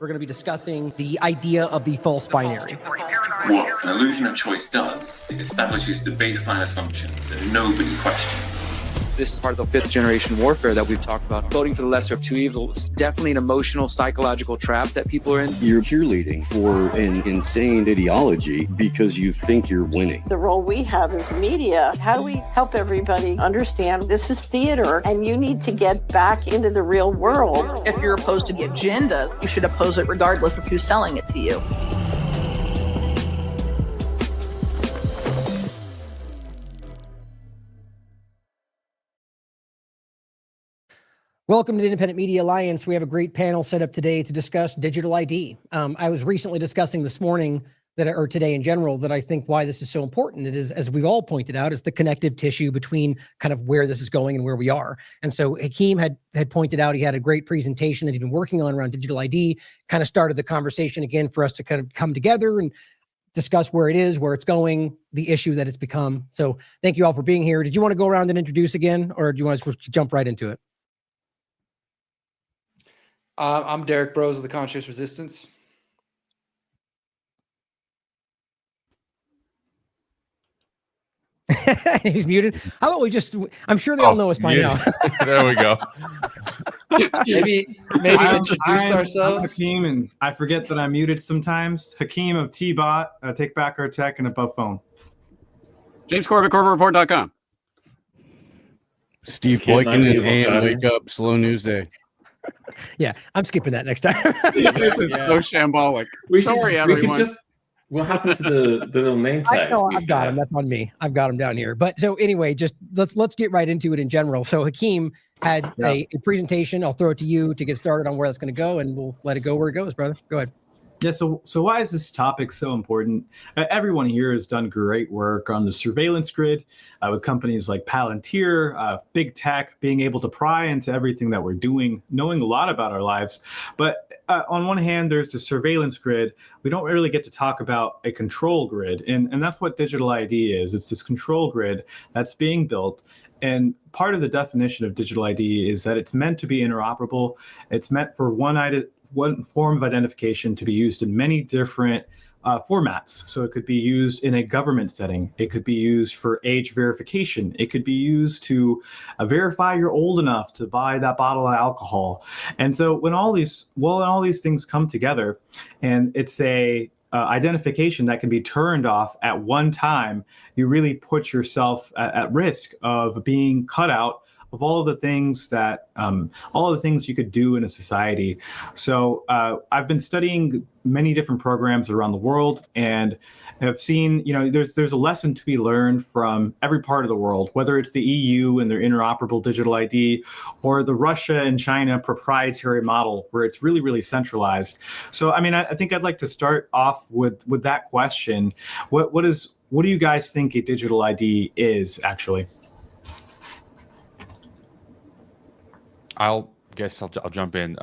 We're going to be discussing the idea of the false binary. What an illusion of choice does, it establishes the baseline assumptions that nobody questions. This is part of the fifth generation warfare that we've talked about. Voting for the lesser of two evils. It's definitely an emotional, psychological trap that people are in. You're cheerleading for an insane ideology because you think you're winning. The role we have as media, how do we help everybody understand this is theater and you need to get back into the real world? If you're opposed to the agenda, you should oppose it regardless of who's selling it to you. Welcome to the Independent Media Alliance. We have a great panel set up today to discuss digital ID. I was recently discussing this morning or today in general, that I think why this is so important. It is, as we've all pointed out, is the connective tissue between kind of where this is going and where we are. And so Hakeem had pointed out, he had a great presentation that he'd been working on around digital ID, kind of started the conversation again for us to kind of come together and discuss where it is, where it's going, the issue that it's become. So thank you all for being here. Did you want to go around and introduce again, or do you want to jump right into it? I'm Derrick, Broze of the Conscious Resistance. He's muted. How about we just, I'm sure they all know us by now. There we go. maybe introduce ourselves. I'm Hakeem, and I forget that I'm muted sometimes. Hakeem of T-Bot, Take Back Our Tech, and Above Phone. James Corbett, CorbettReport.com. Steve Poikonen and Wakeup, Slow News Day. Yeah, I'm skipping that next time. This is so shambolic. Sorry, everyone. What happened to the little name tag? I know, I've got him. That's on me. I've got him down here. But so anyway, just let's get right into it in general. So Hakeem had a presentation. I'll throw it to you to get started on where that's going to go, and we'll let it go where it goes, brother. Go ahead. Yeah, so why is this topic so important? Everyone here has done great work on the surveillance grid with companies like Palantir, big tech, being able to pry into everything that we're doing, knowing a lot about our lives. But on one hand, there's the surveillance grid. We don't really get to talk about a control grid. And that's what digital ID is. It's this control grid that's being built. And part of the definition of digital ID is that it's meant to be interoperable. It's meant for one form of identification to be used in many different formats. So it could be used in a government setting. It could be used for age verification. It could be used to verify you're old enough to buy that bottle of alcohol. And so when all these things come together, and it's a identification that can be turned off at one time, you really put yourself at risk of being cut out of all of the things that all of the things you could do in a society. So I've been studying many different programs around the world, and have seen, there's a lesson to be learned from every part of the world, whether it's the EU and their interoperable digital ID, or the Russia and China proprietary model where it's really, really centralized. So, I think I'd like to start off with that question. What do you guys think a digital ID is actually? I'll jump in.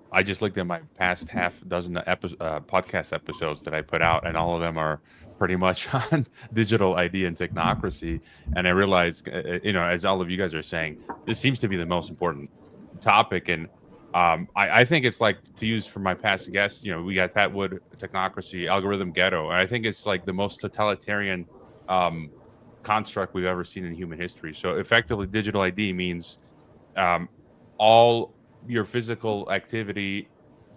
I just looked at my past half dozen podcast episodes that I put out, and all of them are pretty much on digital ID and technocracy. And I realized, as all of you guys are saying, this seems to be the most important topic. And I think it's like, to use for my past guests, we got Pat Wood, technocracy, algorithm ghetto. And I think it's like the most totalitarian construct we've ever seen in human history. So effectively, digital ID means all your physical activity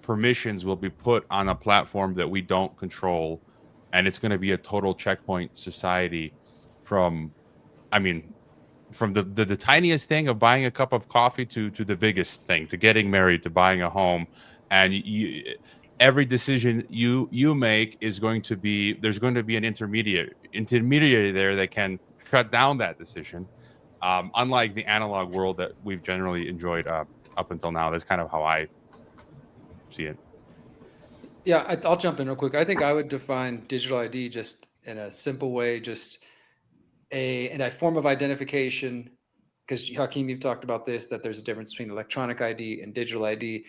permissions will be put on a platform that we don't control, and it's going to be a total checkpoint society from the tiniest thing of buying a cup of coffee to the biggest thing, to getting married, to buying a home. And every decision you make is going to be, there's going to be an intermediary there that can shut down that decision. Unlike the analog world that we've generally enjoyed up until now. That's kind of how I see it. Yeah, I'll jump in real quick. I think I would define digital ID just in a simple way, just a form of identification, because Hakeem, you've talked about this, that there's a difference between electronic ID and digital ID.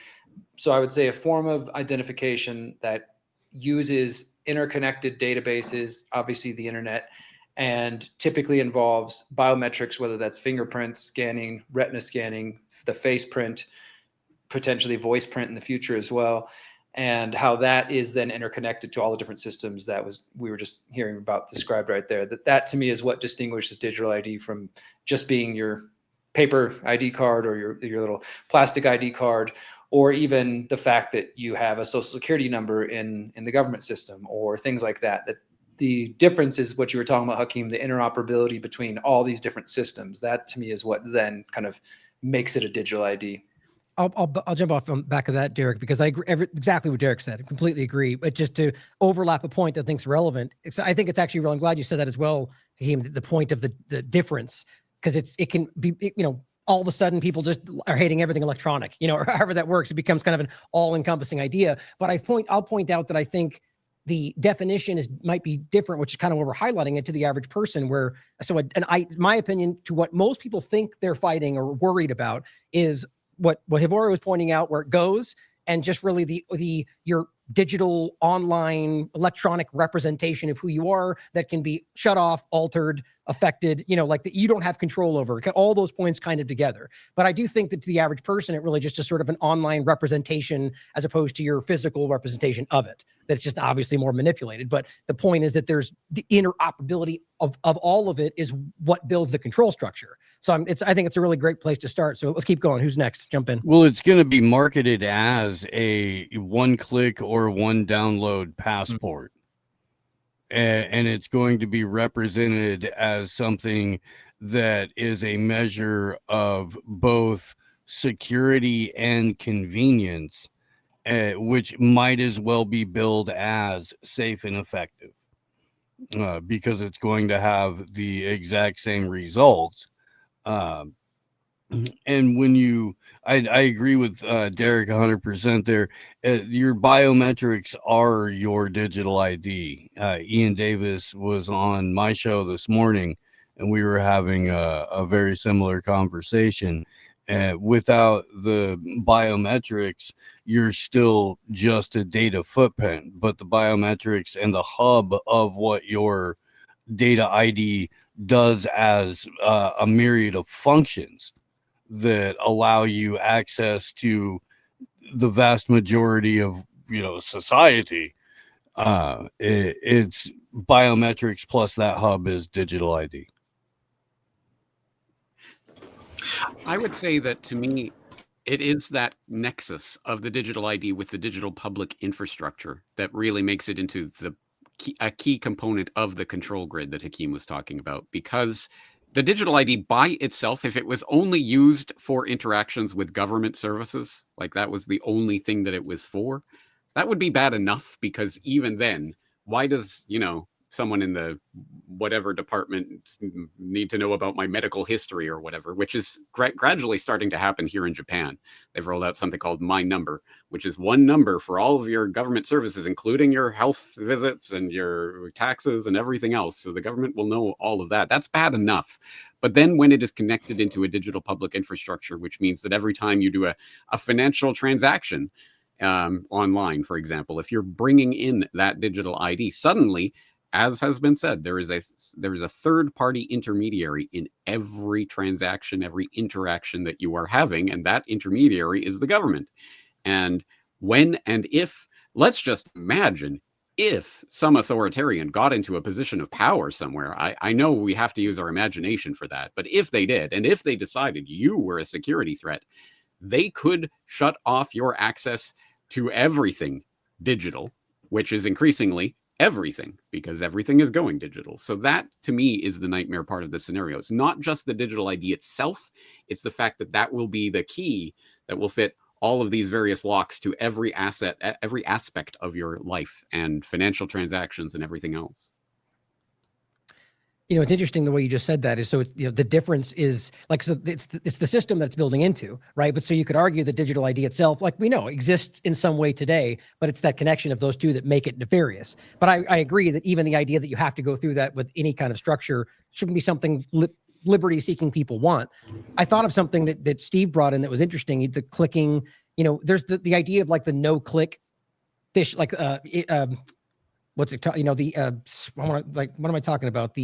So I would say a form of identification that uses interconnected databases, obviously the internet, and typically involves biometrics, whether that's fingerprint scanning, retina scanning, the face print, potentially voice print in the future as well. and how that is then interconnected to all the different systems we were just hearing about described right there. That to me is what distinguishes digital ID from just being your paper ID card or your little plastic ID card, or even the fact that you have a social security number in the government system or things like that. That the difference is what you were talking about, Hakeem, the interoperability between all these different systems. That to me is what then kind of makes it a digital ID. I'll jump off on the back of that, Derrick, because I agree exactly what Derrick said. I completely agree. But just to overlap a point that I think is relevant, I think it's actually real. I'm glad you said that as well, Hakeem, the point of the difference, because it can be, all of a sudden people just are hating everything electronic, or however that works. It becomes kind of an all-encompassing idea. But I'll point out that I think the definition might be different, which is kind of what we're highlighting it to the average person. My opinion, to what most people think they're fighting or worried about is what Hrvoje was pointing out, where it goes, and just really your digital online electronic representation of who you are that can be shut off, altered, affected, like that you don't have control over. All those points kind of together. But I do think that to the average person, it really just is sort of an online representation as opposed to your physical representation of it. That's just obviously more manipulated. But the point is that there's the interoperability of all of it is what builds the control structure. So I think it's a really great place to start. So let's keep going. Who's next? Jump in. Well, it's going to be marketed as a one-click or one download passport. And it's going to be represented as something that is a measure of both security and convenience, which might as well be billed as safe and effective, because it's going to have the exact same results. And when I agree with Derrick 100% there. Your biometrics are your digital ID. Ian Davis was on my show this morning, and we were having a very similar conversation. Without the biometrics, you're still just a data footprint, but the biometrics and the hub of what your data ID does as a myriad of functions that allow you access to the vast majority of society. It's biometrics plus that hub is digital ID. I would say that to me, it is that nexus of the digital ID with the digital public infrastructure that really makes it into a key component of the control grid that Hakeem was talking about. Because the digital ID by itself, if it was only used for interactions with government services, like that was the only thing that it was for, that would be bad enough, because even then, why does, someone in the whatever department need to know about my medical history or whatever, which is gradually starting to happen here in Japan. They've rolled out something called My Number, which is one number for all of your government services, including your health visits and your taxes and everything else. So the government will know all of that. That's bad enough. But then when it is connected into a digital public infrastructure, which means that every time you do a financial transaction online, for example, if you're bringing in that digital ID, suddenly, as has been said, there is a third-party intermediary in every transaction, every interaction that you are having, and that intermediary is the government. And when and if, let's just imagine if some authoritarian got into a position of power somewhere, I know we have to use our imagination for that, but if they did, and if they decided you were a security threat, they could shut off your access to everything digital, which is increasingly everything, because everything is going digital. So that, to me, is the nightmare part of the scenario. It's not just the digital ID itself. It's the fact that that will be the key that will fit all of these various locks to every asset, every aspect of your life and financial transactions and everything else. It's interesting the way you just said that is, so it's, the difference is like, so it's the system that's building into, right? But so you could argue the digital ID itself, like we know exists in some way today, but it's that connection of those two that make it nefarious. But I agree that even the idea that you have to go through that with any kind of structure shouldn't be something liberty-seeking people want. I thought of something that Steve brought in that was interesting. The clicking, there's the idea of like the no-click fish, like what's it? What am I talking about?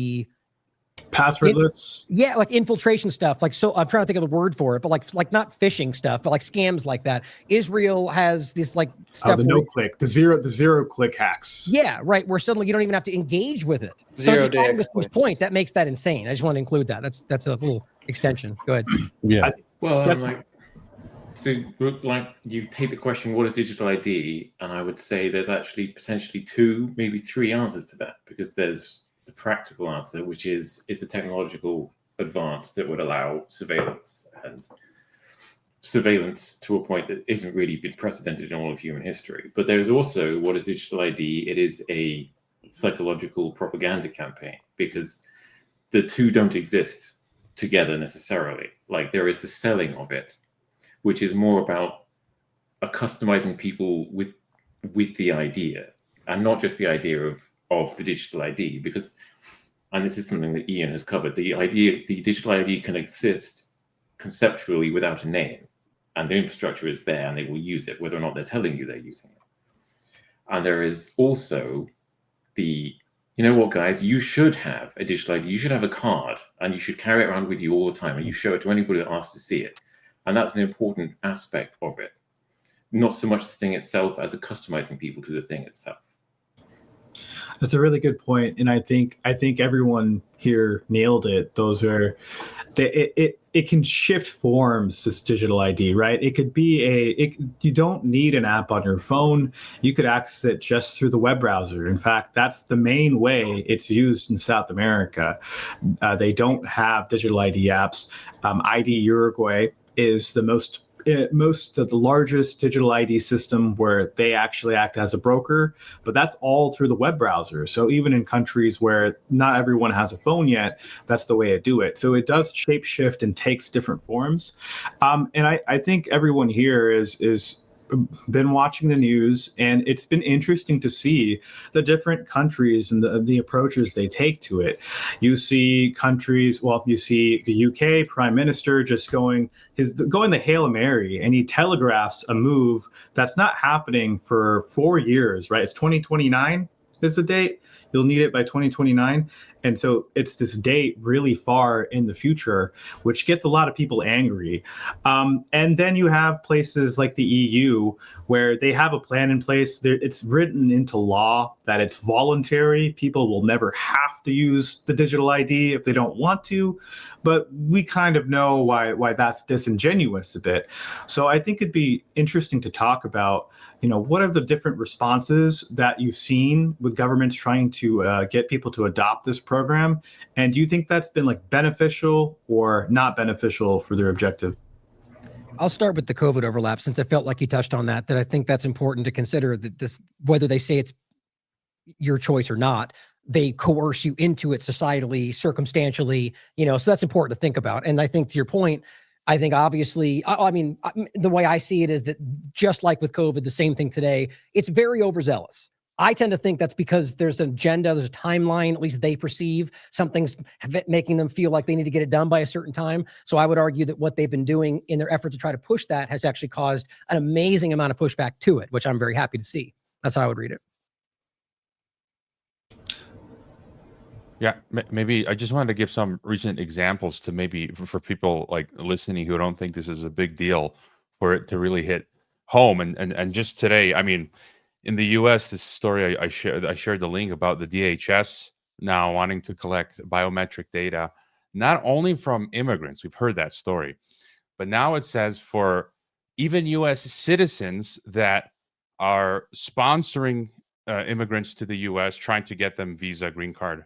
Passwordless. Yeah, like infiltration stuff. Like, so I'm trying to think of the word for it, but like not phishing stuff, but like scams like that. Israel has this like stuff. The no click, the zero click hacks. Yeah, right. Where suddenly you don't even have to engage with it. Zero-day So exploits. point that makes that insane. I just want to include that. That's a little extension. Go ahead. Yeah. Well, like you take the question, what is digital ID? And I would say there's actually potentially two, maybe three answers to that, because there's the practical answer, which is the technological advance that would allow surveillance to a point that isn't really been precedented in all of human history. But there's also what is digital ID? It is a psychological propaganda campaign, because the two don't exist together necessarily. Like, there is the selling of it, which is more about customizing people with the idea, and not just the idea of the digital ID, because, and this is something that Ian has covered, the digital ID can exist conceptually without a name, and the infrastructure is there and they will use it, whether or not they're telling you they're using it. And there is also you know what, guys, you should have a digital ID, you should have a card, and you should carry it around with you all the time, and you show it to anybody that asks to see it. And that's an important aspect of it. Not so much the thing itself as customizing people to the thing itself. That's a really good point, and I think everyone here nailed it. Those are, it can shift forms, this digital ID, right? It could be you don't need an app on your phone. You could access it just through the web browser. In fact, that's the main way it's used in South America. They don't have digital ID apps. ID Uruguay is the most of the largest digital ID system where they actually act as a broker, but that's all through the web browser. So even in countries where not everyone has a phone yet, that's the way to do it. So it does shape shift and takes different forms. And I think everyone here is been watching the news, and it's been interesting to see the different countries and the approaches they take to it. You see countries, you see the UK Prime Minister just going the Hail Mary, and he telegraphs a move that's not happening for 4 years, right? It's 2029 is the date. You'll need it by 2029. And so it's this date really far in the future, which gets a lot of people angry. And then you have places like the EU where they have a plan in place. It's written into law that it's voluntary. People will never have to use the digital ID if they don't want to. But we kind of know why that's disingenuous a bit. So I think it'd be interesting to talk about, what are the different responses that you've seen with governments trying to get people to adopt this program? And do you think that's been beneficial or not beneficial for their objective? I'll start with the COVID overlap, since I felt like you touched on that I think that's important to consider, that this, whether they say it's your choice or not, they coerce you into it societally, circumstantially, so that's important to think about. And I think to your point, I think obviously, the way I see it is that just like with COVID, the same thing today, it's very overzealous. I tend to think that's because there's an agenda, there's a timeline, at least they perceive something's making them feel like they need to get it done by a certain time. So I would argue that what they've been doing in their effort to try to push that has actually caused an amazing amount of pushback to it, which I'm very happy to see. That's how I would read it. Yeah, maybe I just wanted to give some recent examples to maybe for people like listening who don't think this is a big deal for it to really hit home. And just today, in the U.S., this story I shared the link about the DHS now wanting to collect biometric data, not only from immigrants, we've heard that story, but now it says for even U.S. citizens that are sponsoring immigrants to the U.S., trying to get them visa, green card.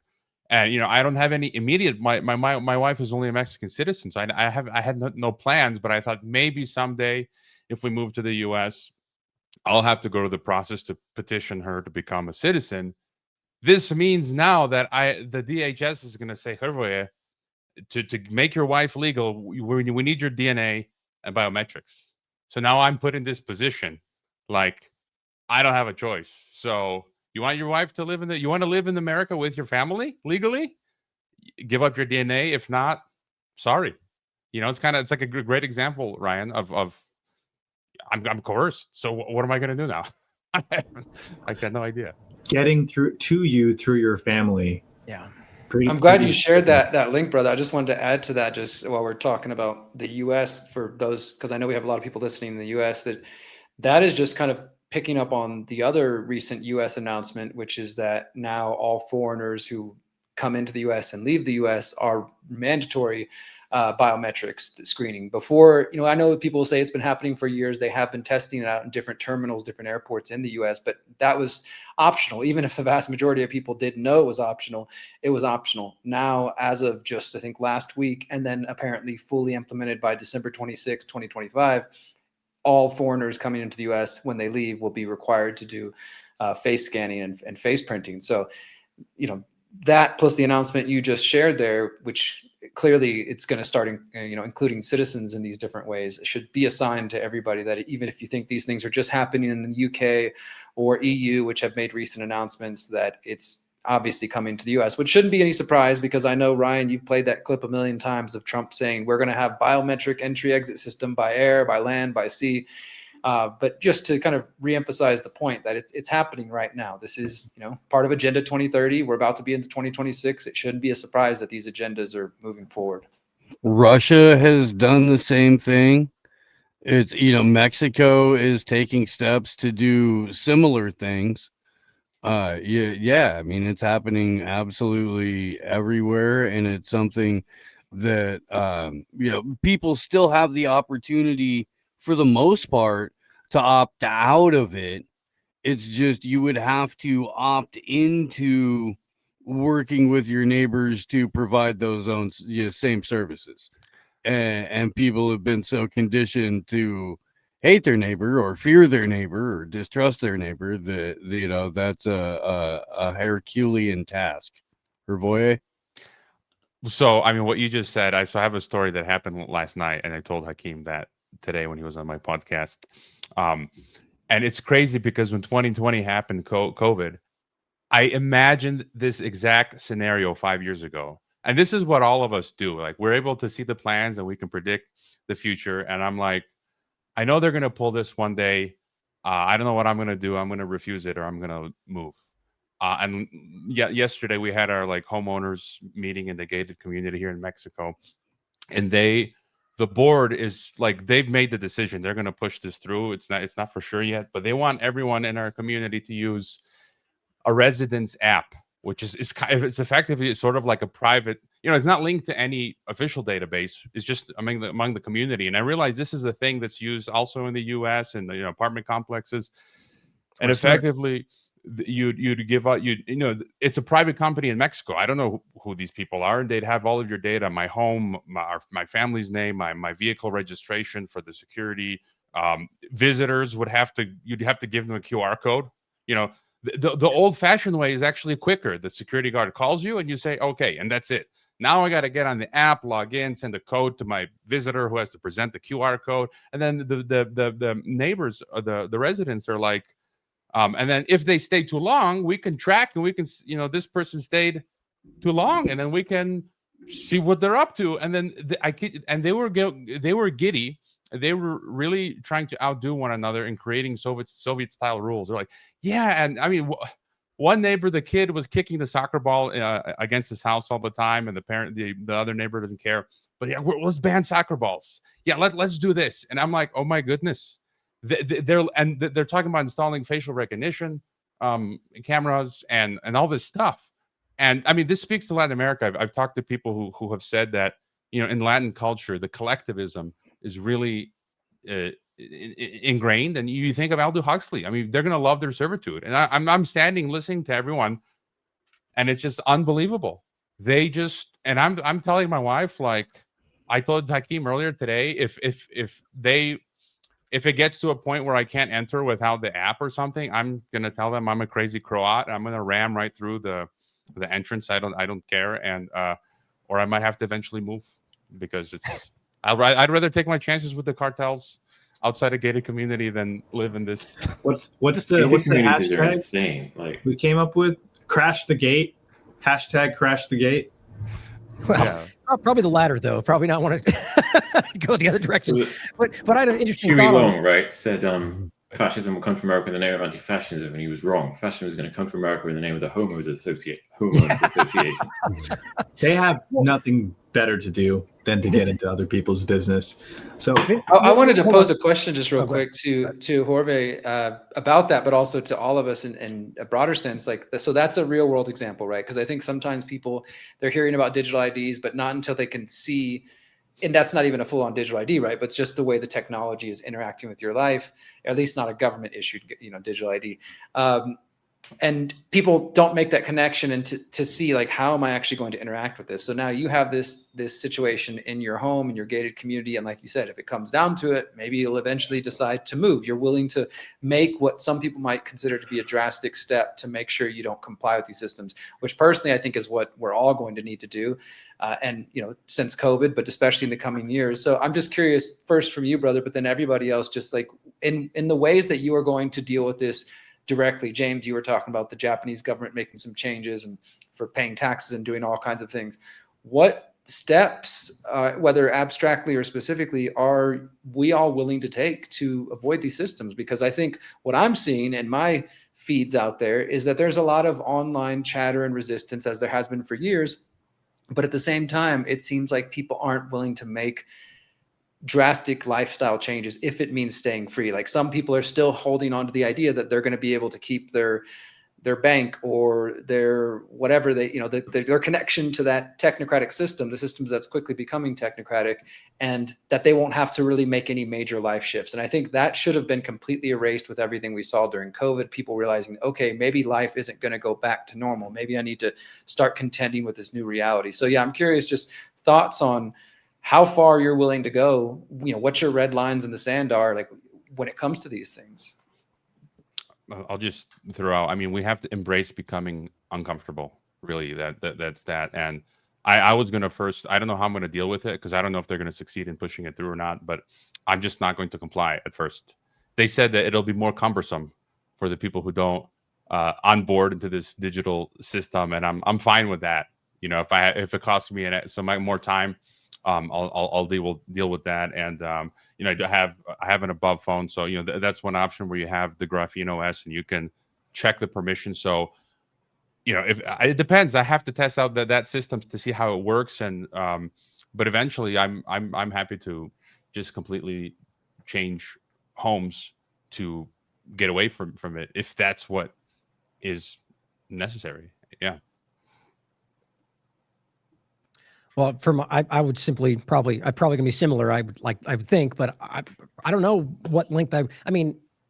And I don't have any immediate. My wife is only a Mexican citizen, so I had no plans. But I thought maybe someday, if we move to the U.S., I'll have to go to the process to petition her to become a citizen. This means now that the DHS is going to say, Hrvoje, to make your wife legal, we need your DNA and biometrics. So now I'm put in this position, like I don't have a choice. So. You want your wife to live you want to live in America with your family legally? Give up your DNA. If not, sorry. It's like a great example, Ryan, of I'm coerced. So what am I going to do now? I got no idea. Getting through to you through your family. Yeah. I'm glad you shared that link, brother. I just wanted to add to that just while we're talking about the U.S. for those, because I know we have a lot of people listening in the U.S. that is just kind of picking up on the other recent U.S. announcement, which is that now all foreigners who come into the U.S. and leave the U.S. are mandatory biometrics screening. Before, I know people say it's been happening for years. They have been testing it out in different terminals, different airports in the U.S., but that was optional. Even if the vast majority of people didn't know it was optional, it was optional. Now, as of just, I think, last week, and then apparently fully implemented by December 26, 2025, all foreigners coming into the U.S. when they leave will be required to do face scanning and face printing. So, that plus the announcement you just shared there, which clearly it's going to start, including citizens in these different ways, it should be a sign to everybody that even if you think these things are just happening in the UK or EU, which have made recent announcements, that it's obviously coming to the US, which shouldn't be any surprise, because I know, Ryan, you've played that clip a million times of Trump saying we're going to have biometric entry exit system by air, by land, by sea. But just to kind of reemphasize the point that it's happening right now. This is, part of Agenda 2030. We're about to be into 2026. It shouldn't be a surprise that these agendas are moving forward. Russia has done the same thing. It's, Mexico is taking steps to do similar things. Yeah. I mean, it's happening absolutely everywhere, and it's something that people still have the opportunity, for the most part, to opt out of it. It's just you would have to opt into working with your neighbors to provide those same services. And people have been so conditioned to hate their neighbor or fear their neighbor or distrust their neighbor that that's a Herculean task. Hrvoje? So, I mean, what you just said, I have a story that happened last night, and I told Hakeem that today when he was on my podcast. And it's crazy because when 2020 happened, COVID, I imagined this exact scenario 5 years ago. And this is what all of us do. Like, we're able to see the plans and we can predict the future. And I'm like, I know they're going to pull this one day. I don't know what I'm going to do. I'm going to refuse it, or I'm going to move. And yesterday we had our homeowners meeting in the gated community here in Mexico. And the board is they've made the decision. They're going to push this through. It's not for sure yet, but they want everyone in our community to use a residence app, which is it's effectively sort of like a private, it's not linked to any official database. It's just among the community. And I realize this is a thing that's used also in the US and the apartment complexes. And effectively you'd give out, it's a private company in Mexico. I don't know who these people are, and they'd have all of your data, my home, my family's name, my vehicle registration for the security. Visitors you'd have to give them a QR code. The old-fashioned way is actually quicker. The security guard calls you and you say, okay, and that's it. Now I got to get on the app, log in, send a code to my visitor who has to present the QR code. And then the neighbors, the residents are like, and then if they stay too long, we can track and we can, this person stayed too long, and then we can see what they're up to. And then they were giddy. They were really trying to outdo one another in creating Soviet style rules. They're like, yeah. And I mean, one neighbor, the kid was kicking the soccer ball against his house all the time. And the other neighbor doesn't care, but yeah, let's ban soccer balls. Yeah. Let's do this. And I'm like, oh my goodness. They're talking about installing facial recognition cameras and all this stuff. And I mean, this speaks to Latin America. I've talked to people who have said that, in Latin culture, the collectivism is really ingrained. And you think of Aldous Huxley. I mean, they're going to love their servitude. And I'm standing listening to everyone, and it's just unbelievable. And I'm telling my wife, I told Hakeem earlier today, if it gets to a point where I can't enter without the app or something, I'm going to tell them I'm a crazy Croat. I'm going to ram right through the entrance. I don't care. And, or I might have to eventually move, because I'd rather take my chances with the cartels outside a gated community than live in this. What's the hashtag insane. We came up with? Crash the gate. Hashtag crash the gate. Well, Yeah. probably the latter, though. Probably not want to go the other direction. But I had an interesting Huey thought. Long, right, said fascism will come to America in the name of anti-fascism, and he was wrong. Fascism is going to come to America in the name of the Homeowners Association. They have nothing better to do than to get into other people's business. So I wanted to pose a question just real quick to Hrvoje about that, but also to all of us in a broader sense. Like, so that's a real world example, right? Because I think sometimes people, they're hearing about digital IDs, but not until they can see, and that's not even a full-on digital ID, right? But it's just the way the technology is interacting with your life, at least not a government issued, digital ID. And people don't make that connection and to see, like, how am I actually going to interact with this? So now you have this situation in your home, in your gated community. And like you said, if it comes down to it, maybe you'll eventually decide to move. You're willing to make what some people might consider to be a drastic step to make sure you don't comply with these systems, which personally I think is what we're all going to need to do. And, since COVID, but especially in the coming years. So I'm just curious, first from you, brother, but then everybody else, just like in the ways that you are going to deal with this directly. James, you were talking about the Japanese government making some changes and for paying taxes and doing all kinds of things. What steps, whether abstractly or specifically, are we all willing to take to avoid these systems? Because I think what I'm seeing in my feeds out there is that there's a lot of online chatter and resistance, as there has been for years. But at the same time, it seems like people aren't willing to make drastic lifestyle changes if it means staying free. Like, some people are still holding on to the idea that they're going to be able to keep their bank or their whatever their connection to that technocratic system, the systems that's quickly becoming technocratic, and that they won't have to really make any major life shifts. And I think that should have been completely erased with everything we saw during COVID, people realizing, okay, maybe life isn't going to go back to normal. Maybe I need to start contending with this new reality. So yeah, I'm curious, just thoughts on how far you're willing to go, what your red lines in the sand are, like, when it comes to these things. I'll just throw out, we have to embrace becoming uncomfortable, really. That's that. And I was going to first, I don't know how I'm going to deal with it, because I don't know if they're going to succeed in pushing it through or not, but I'm just not going to comply at first. They said that it'll be more cumbersome for the people who don't onboard into this digital system. And I'm fine with that. If it costs me more time, I'll deal with that. And I have an above phone, so that's one option where you have the Graphene OS and you can check the permissions. So if it depends, I have to test out that system to see how it works. And but eventually, I'm happy to just completely change homes to get away from it if that's what is necessary. Yeah. Well, I would simply I'm probably going to be similar. I would think, but I don't know what length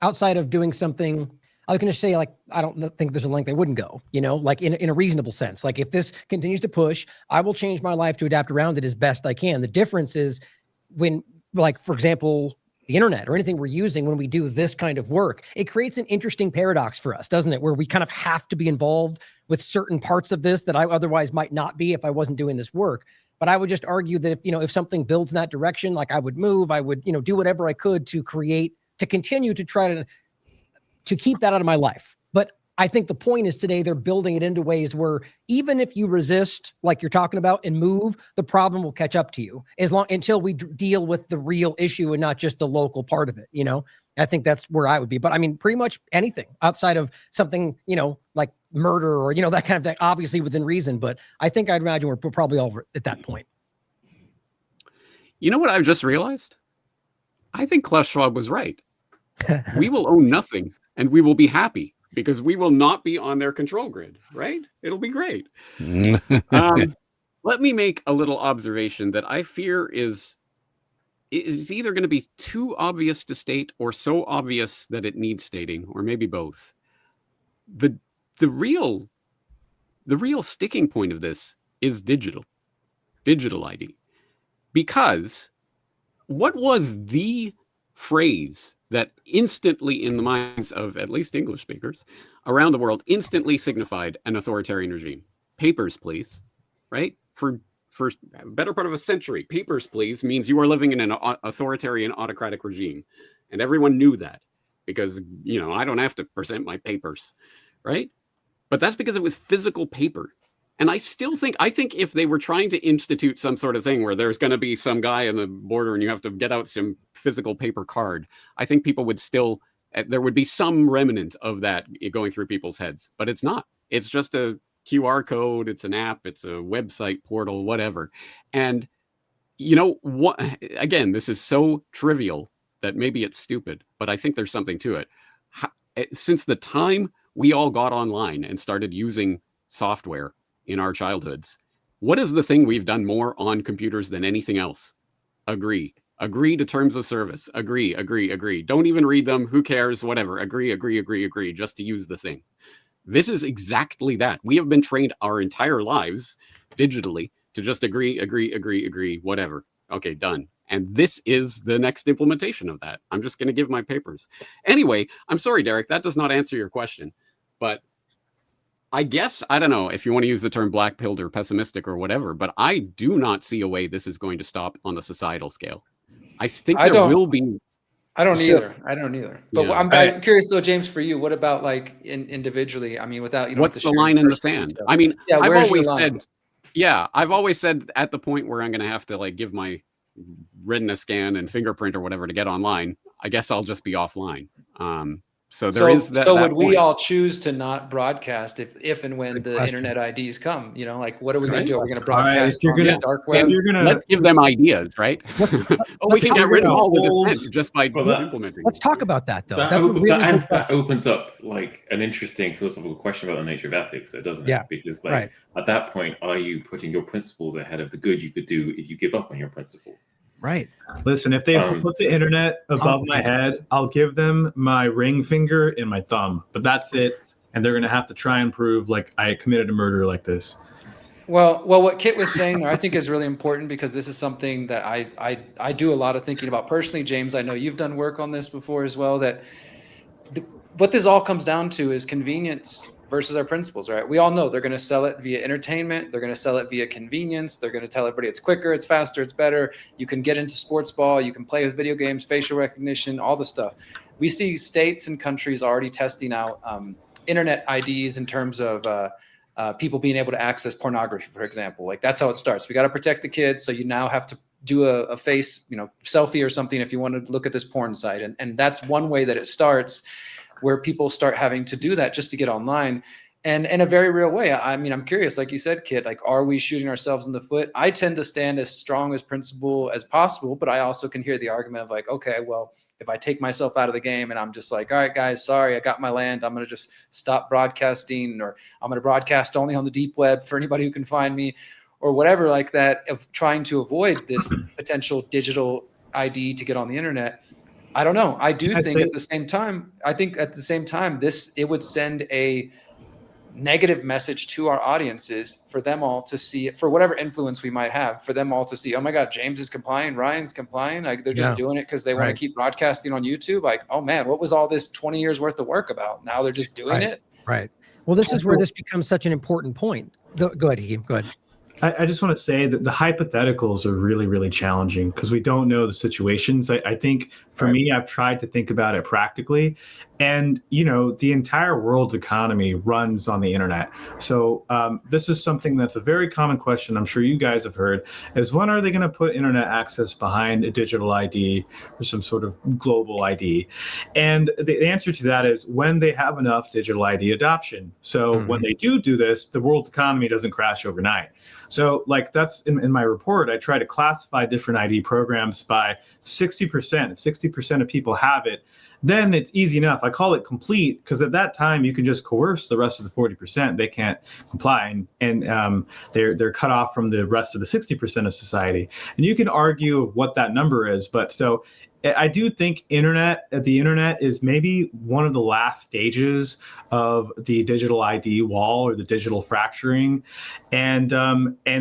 outside of doing something, I was going to say, like, I don't think there's a length I wouldn't go, like in a reasonable sense. Like, if this continues to push, I will change my life to adapt around it as best I can. The difference is when, like, for example, the internet or anything we're using, when we do this kind of work, it creates an interesting paradox for us, doesn't it? Where we kind of have to be involved with certain parts of this that I otherwise might not be if I wasn't doing this work. But I would just argue that if something builds in that direction, like, I would move, I would, do whatever I could to continue to try to keep that out of my life. But I think the point is, today they're building it into ways where even if you resist, like you're talking about, and move, the problem will catch up to you until we deal with the real issue and not just the local part of it. I think that's where I would be. But pretty much anything outside of something, like murder or, that kind of thing, obviously within reason. But I think I'd imagine we're probably all at that point. You know what I've just realized? I think Klaus Schwab was right. We will own nothing and we will be happy because we will not be on their control grid, right? It'll be great. Let me make a little observation that I fear is either going to be too obvious to state or so obvious that it needs stating, or maybe both. The real sticking point of this is digital ID. Because what was the phrase that instantly, in the minds of at least English speakers around the world, instantly signified an authoritarian regime? Papers, please, right? For a better part of a century, papers, please, means you are living in an authoritarian autocratic regime. And everyone knew that because, I don't have to present my papers, right? But that's because it was physical paper. And I think if they were trying to institute some sort of thing where there's going to be some guy on the border and you have to get out some physical paper card, I think people would still there would be some remnant of that going through people's heads, but it's not. It's just a QR code. It's an app. It's a website portal, whatever. And you know what? Again, this is so trivial that maybe it's stupid, but I think there's something to it. Since the time we all got online and started using software in our childhoods, what is the thing we've done more on computers than anything else? Agree. Agree to terms of service. Agree. Don't even read them. Who cares? Whatever. Agree, just to use the thing. This is exactly that. We have been trained our entire lives digitally to just agree, whatever. Okay, done. And this is the next implementation of that. I'm just going to give my papers. Anyway, I'm sorry, Derrick, that does not answer your question. But I guess, I don't know if you want to use the term black-pilled or pessimistic or whatever, but I do not see a way this is going to stop on the societal scale. I think there will be. I don't either. But Yeah. I'm curious though, James, for you, what about like individually? I mean, without, you know, What's the line in the sand? I mean, yeah, I've always said at the point where I'm going to have to like give my retina scan and fingerprint or whatever to get online, I guess I'll just be offline. So would we all choose to not broadcast if and when the internet IDs come? You know, like what are we going to do? Are we going to broadcast on the dark web? Let's give them ideas, right? We can get rid of all the defense just by implementing. Let's talk about that though. That opens up like an interesting philosophical question about the nature of ethics, though, doesn't it? Yeah. Because like at that point, are you putting your principles ahead of the good you could do if you give up on your principles? Right. Listen, if they put the internet above my head, I'll give them my ring finger and my thumb. But that's it. And they're going to have to try and prove like I committed a murder like this. Well, what Kit was saying there, I think is really important because this is something that I do a lot of thinking about personally. James, I know you've done work on this before as well, that what this all comes down to is convenience versus our principles, right? We all know they're going to sell it via entertainment. They're going to sell it via convenience. They're going to tell everybody it's quicker, it's faster, it's better. You can get into sports ball. You can play with video games, facial recognition, all the stuff. We see states and countries already testing out internet IDs in terms of people being able to access pornography, for example. Like that's how it starts. We got to protect the kids. So you now have to do a face, selfie or something if you want to look at this porn site. And that's one way that it starts, where people start having to do that just to get online. And in a very real way. I mean, I'm curious, like you said, Kit, like, are we shooting ourselves in the foot? I tend to stand as strong as principle as possible, but I also can hear the argument of like, okay, well, if I take myself out of the game and I'm just like, all right, guys, sorry, I got my land. I'm going to just stop broadcasting, or I'm going to broadcast only on the deep web for anybody who can find me, or whatever like that, of trying to avoid this potential digital ID to get on the internet. I don't know. I think at the same time, it would send a negative message to our audiences for them all to see it, for whatever influence we might have, for them all to see, oh my God, James is complying, Ryan's complying. Like they're just doing it because they want to keep broadcasting on YouTube. Like, oh man, what was all this 20 years worth of work about? Now they're just doing it. Right. Well, this is where this becomes such an important point. Go ahead, Hakeem. Go ahead. I just want to say that the hypotheticals are really, really challenging because we don't know the situations. I think for me, I've tried to think about it practically. And, the entire world's economy runs on the internet. So this is something that's a very common question. I'm sure you guys have heard is, when are they going to put internet access behind a digital ID or some sort of global ID? And the answer to that is when they have enough digital ID adoption. So when they do this, the world's economy doesn't crash overnight. So like that's in my report, I try to classify different ID programs by 60%. If 60% of people have it, then it's easy enough. I call it complete because at that time you can just coerce the rest of the 40%. They can't comply, and they're cut off from the rest of the 60% of society. And you can argue what that number is, but so I do think the internet is maybe one of the last stages of the digital ID wall or the digital fracturing. And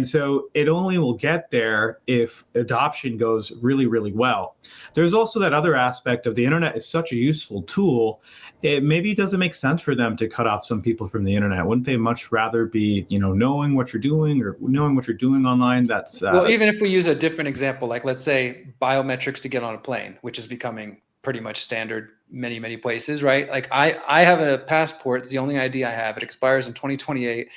so it only will get there if adoption goes really, really well. There's also that other aspect of the internet is such a useful tool. It maybe doesn't make sense for them to cut off some people from the internet. Wouldn't they much rather be, knowing what you're doing or knowing what you're doing online? That's well, even if we use a different example, like let's say biometrics to get on a plane, which is becoming pretty much standard many, many places, right? Like I have a passport. It's the only ID I have. It expires in 2028.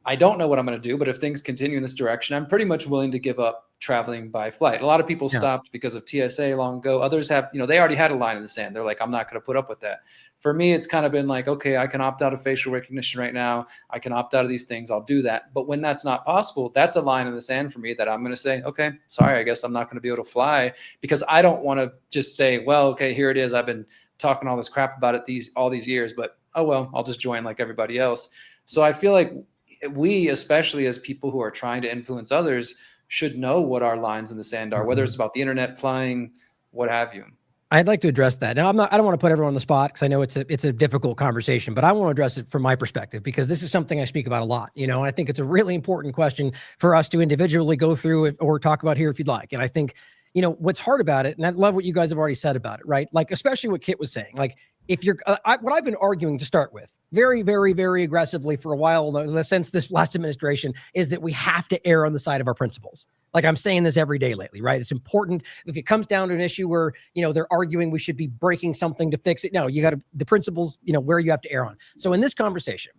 I don't know what I'm going to do, but if things continue in this direction, I'm pretty much willing to give up traveling by flight. A lot of people Yeah. stopped because of TSA long ago. Others have, they already had a line in the sand. They're like, I'm not going to put up with that. For me, it's kind of been like, okay, I can opt out of facial recognition right now. I can opt out of these things. I'll do that. But when that's not possible, that's a line in the sand for me that I'm going to say, okay, sorry, I guess I'm not going to be able to fly, because I don't want to just say, well, okay, here it is. I've been talking all this crap about it all these years, but oh well, I'll just join like everybody else. So I feel like we, especially as people who are trying to influence others, should know what our lines in the sand are, whether it's about the internet, flying, what have you. I'd like to address that. Now, I don't want to put everyone on the spot because I know it's a difficult conversation, but I want to address it from my perspective because this is something I speak about a lot, and I think it's a really important question for us to individually go through it or talk about here if you'd like. And I think, what's hard about it, and I love what you guys have already said about it, right? Like, especially what Kit was saying, like, if you're, what I've been arguing to start with very, very, very aggressively for a while, since this last administration, is that we have to err on the side of our principles. Like, I'm saying this every day lately, right? It's important. If it comes down to an issue where, they're arguing we should be breaking something to fix it. No, you got to, the principles, where you have to err on. So in this conversation,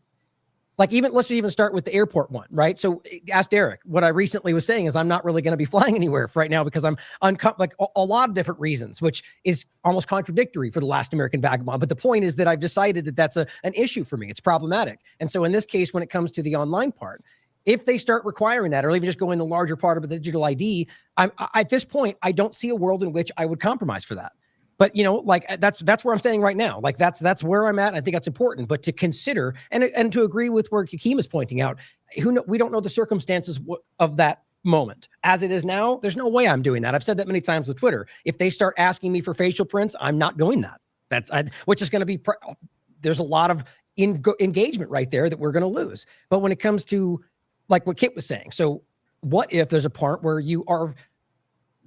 like, let's even start with the airport one, right? So ask Derrick. What I recently was saying is I'm not really going to be flying anywhere right now because I'm like a lot of different reasons, which is almost contradictory for the last American Vagabond. But the point is that I've decided that that's an issue for me. It's problematic. And so in this case, when it comes to the online part, if they start requiring that, or even just going the larger part of the digital ID, at this point, I don't see a world in which I would compromise for that. But, like, that's where I'm standing right now. Like, that's where I'm at. I think that's important. But to consider and to agree with where Hakeem is pointing out, we don't know the circumstances of that moment. As it is now, there's no way I'm doing that. I've said that many times with Twitter. If they start asking me for facial prints, I'm not doing that. Which is going to be, there's a lot of engagement right there that we're going to lose. But when it comes to, like what Kit was saying, so what if there's a part where you are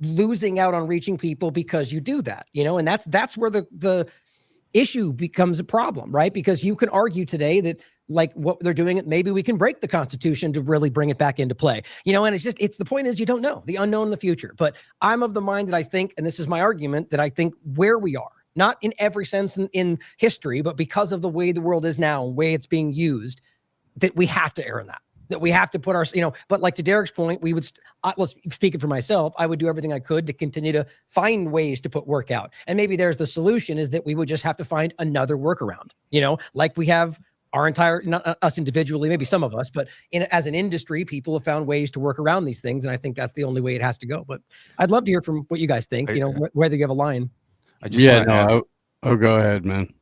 losing out on reaching people because you do that, and that's where the issue becomes a problem, right? Because you can argue today that, like, what they're doing, maybe we can break the Constitution to really bring it back into play, and it's the point is you don't know the unknown in the future. But I'm of the mind that I think, and this is my argument, that I think where we are, not in every sense in history, but because of the way the world is now, the way it's being used, that we have to err on that we have to put our, but like to Derrick's point, we would, speaking for myself, I would do everything I could to continue to find ways to put work out. And maybe there's the solution is that we would just have to find another workaround, like we have our entire, not us individually, maybe some of us, but as an industry, people have found ways to work around these things. And I think that's the only way it has to go. But I'd love to hear from what you guys think, whether you have a line. Go ahead, man.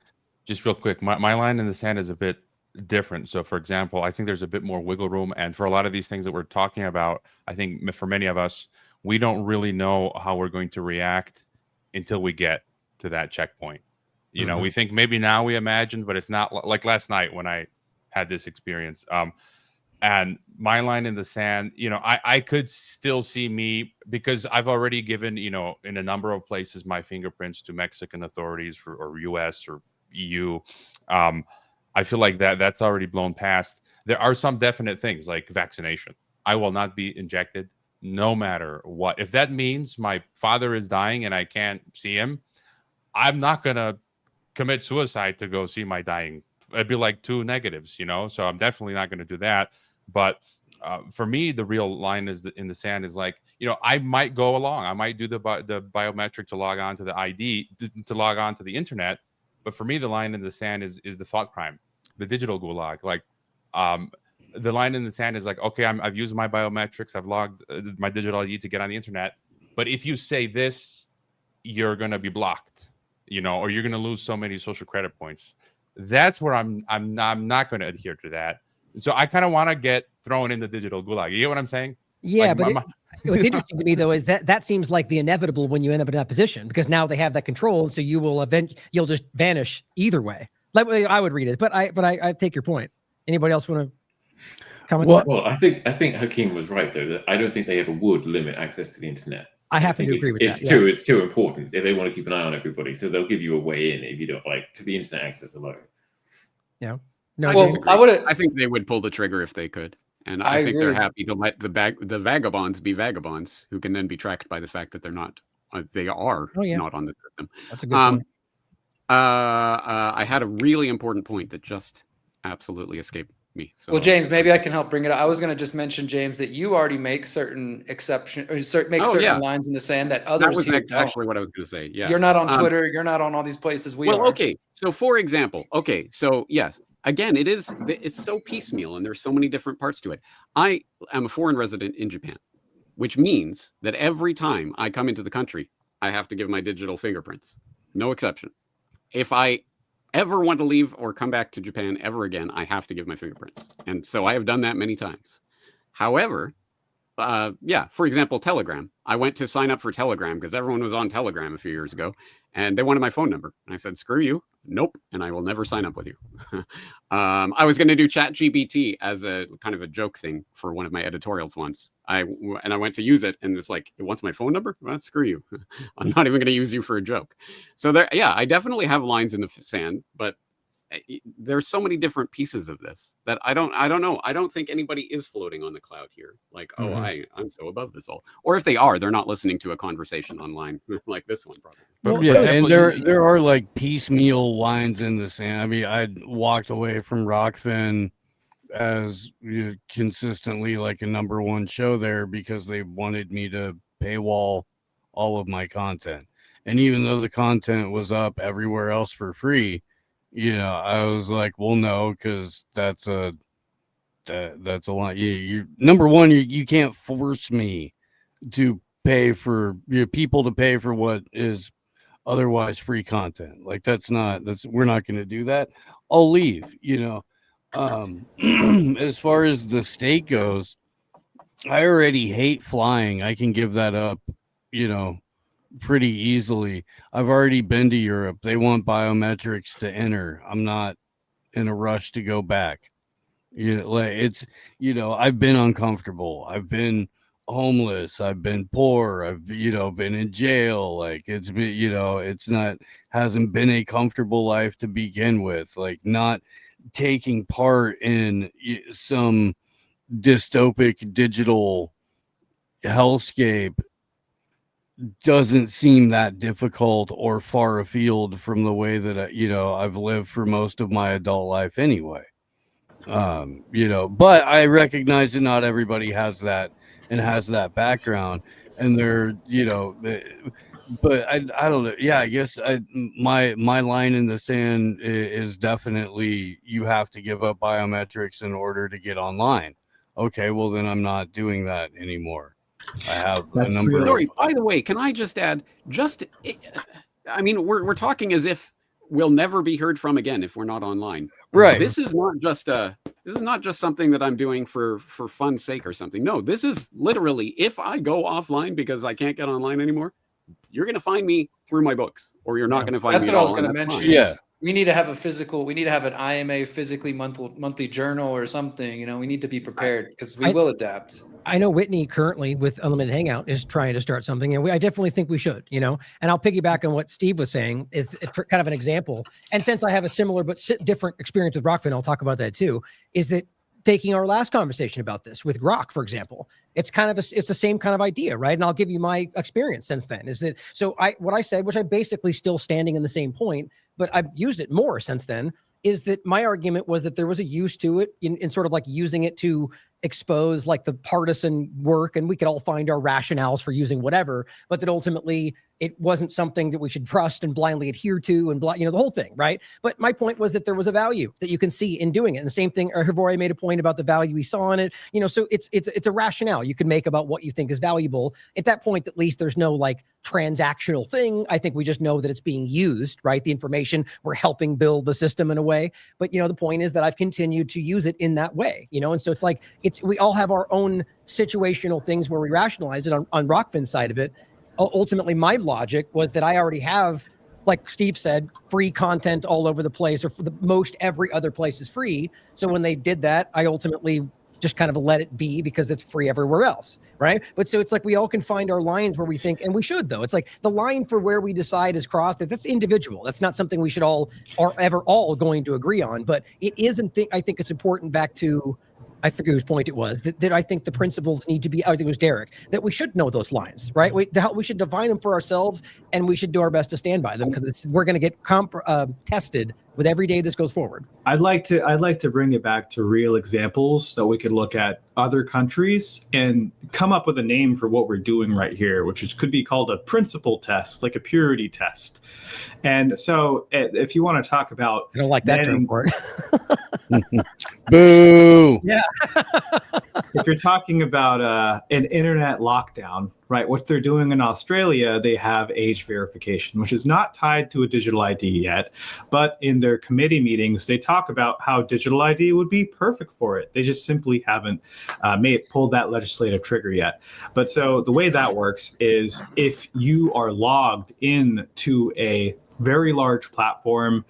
Just real quick. My line in the sand is a bit different. So, for example, I think there's a bit more wiggle room, and for a lot of these things that we're talking about, I think for many of us, we don't really know how we're going to react until we get to that checkpoint. We think maybe now we imagined, but it's not. Like last night when I had this experience, and my line in the sand, I could still see me, because I've already given, in a number of places, my fingerprints to Mexican authorities or US or EU. I feel like that's already blown past. There are some definite things like vaccination. I will not be injected no matter what. If that means my father is dying and I can't see him, I'm not going to commit suicide to go see my dying. It'd be like two negatives, so I'm definitely not going to do that. But for me, the real line in the sand is like, I might go along. I might do the biometric to log on to the ID, to log on to the internet. But for me, the line in the sand is the thought crime, the digital gulag. Like, the line in the sand is like, okay, I've used my biometrics, I've logged my digital ID to get on the internet. But if you say this, you're going to be blocked, or you're going to lose so many social credit points. That's where I'm not going to adhere to that. So I kind of want to get thrown in the digital gulag. You get what I'm saying? Yeah, like but what's interesting to me, though, is that seems like the inevitable when you end up in that position, because now they have that control, and so you'll just vanish either way. Like, I would read it, but I take your point. Anybody else want to comment? Well, I think Hakeem was right, though, that I don't think they ever would limit access to the internet. I happen to agree with that. It's too important if they want to keep an eye on everybody, so they'll give you a way in if you don't like to the internet access alone. Yeah. No, I think they would pull the trigger if they could. And I think they're happy to let the vagabonds be vagabonds, who can then be tracked by the fact that they're not. They are not on the system. That's a good point. I had a really important point that just absolutely escaped me. So, Well, James, maybe I can help bring it up. I was going to just mention, James, that you already make certain exceptions or certain lines in the sand that others that was here don't. actually what I was going to say. Yeah. You're not on Twitter. You're not on all these places we are. Okay. So for example, so yes, again, it's so piecemeal and there's so many different parts to it. I am a foreign resident in Japan, which means that every time I come into the country, I have to give my digital fingerprints. No exception. If I ever want to leave or come back to Japan ever again, I have to give my fingerprints. And so I have done that many times. However, for example, Telegram. I went to sign up for Telegram because everyone was on Telegram a few years ago and they wanted my phone number. And I said, screw you. Nope. And I will never sign up with you. I was going to do ChatGPT as a kind of a joke thing for one of my editorials once. I went to use it and it's like, it wants my phone number? Well, screw you. I'm not even going to use you for a joke. So I definitely have lines in the sand, but there's so many different pieces of this that I don't know. I don't think anybody is floating on the cloud here. Like, I'm so above this all. Or if they are, they're not listening to a conversation online like this one, probably. But and there are like piecemeal lines in the sand. I mean, I walked away from Rockfin as consistently like a #1 show there because they wanted me to paywall all of my content. And even though the content was up everywhere else for free, I was like, well, no, because that's a lot. You #1, you can't force me to pay for people to pay for what is otherwise free content. Like we're not going to do that. I'll leave. As far as the state goes, I already hate flying. I can give that up, pretty easily. I've already been to Europe. They want biometrics to enter. I'm not in a rush to go back. I've been uncomfortable. I've been homeless. I've been poor. I've been in jail. Like it's been, hasn't been a comfortable life to begin with. Like not taking part in some dystopic digital hellscape doesn't seem that difficult or far afield from the way that I've lived for most of my adult life anyway. But I recognize that not everybody has that and has that background, and they're but I don't know. Yeah, I guess my line in the sand is definitely you have to give up biometrics in order to get online. Okay, well then I'm not doing that anymore. I have a number. Sorry, by the way, can I just add? I mean, we're talking as if we'll never be heard from again if we're not online. Right. This is not just something that I'm doing for fun's sake or something. No, this is literally if I go offline because I can't get online anymore, you're going to find me through my books, or you're not going to find me. That's what I was going to mention. Fine. Yeah. We need to have we need to have an IMA physically monthly journal or something. We need to be prepared because we will adapt. I know Whitney currently with Unlimited Hangout is trying to start something, and I definitely think we should, and I'll piggyback on what Steve was saying is for kind of an example. And since I have a similar but different experience with Rockfin, I'll talk about that too, is that taking our last conversation about this with Grok, for example, it's the same kind of idea, right? And I'll give you my experience since then is that, what I said, which I basically still standing in the same point, but I've used it more since then, is that my argument was that there was a use to it in sort of like using it to expose like the partisan work, and we could all find our rationales for using whatever, but that ultimately it wasn't something that we should trust and blindly adhere to and the whole thing, right? But my point was that there was a value that you can see in doing it. And the same thing, Hrvoje made a point about the value he saw in it, so it's a rationale you can make about what you think is valuable. At that point, at least there's no like transactional thing. I think we just know that it's being used, right? The information, we're helping build the system in a way. But the point is that I've continued to use it in that way, and so it's like we all have our own situational things where we rationalize it on Rockfin's side of it. Ultimately, my logic was that I already have, like Steve said, free content all over the place, or for the most every other place is free. So when they did that, I ultimately just kind of let it be because it's free everywhere else, right? But so it's like we all can find our lines where we think, and we should though. It's like the line for where we decide is crossed. That's individual. That's not something we should all are ever all going to agree on. But it isn't. I think it's important back to I forget whose point it was, that I think the principles need to be, I think it was Derrick, that we should know those lines, right? We should define them for ourselves, and we should do our best to stand by them, because we're going to get tested with every day this goes forward. I'd like to bring it back to real examples that we could look at other countries and come up with a name for what we're doing right here, could be called a principle test, like a purity test. And so if you want to talk about, I don't like that term for it. Boo. Yeah. If you're talking about an internet lockdown, right? What they're doing in Australia, they have age verification, which is not tied to a digital ID yet. But in their committee meetings, they talk about how digital ID would be perfect for it. They just simply haven't pulled that legislative trigger yet. But so the way that works is if you are logged into a very large platform,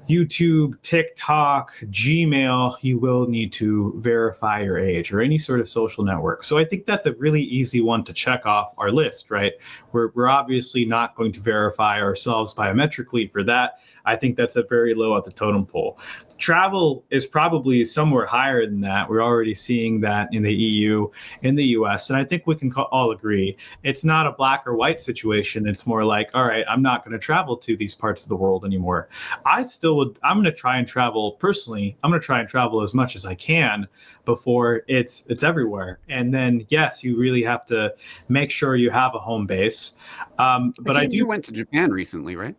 YouTube, TikTok, Gmail, you will need to verify your age, or any sort of social network. So I think that's a really easy one to check off our list, right? We're obviously not going to verify ourselves biometrically for that. I think that's a very low at the totem pole. Travel is probably somewhere higher than that. We're already seeing that in the EU, in the US, and I think we can all agree it's not a black or white situation. It's more like, all right, I'm not going to travel to these parts of the world anymore. I'm going to try and travel personally. I'm going to try and travel as much as I can before it's everywhere. And then, yes, you really have to make sure you have a home base. But you went to Japan recently, right?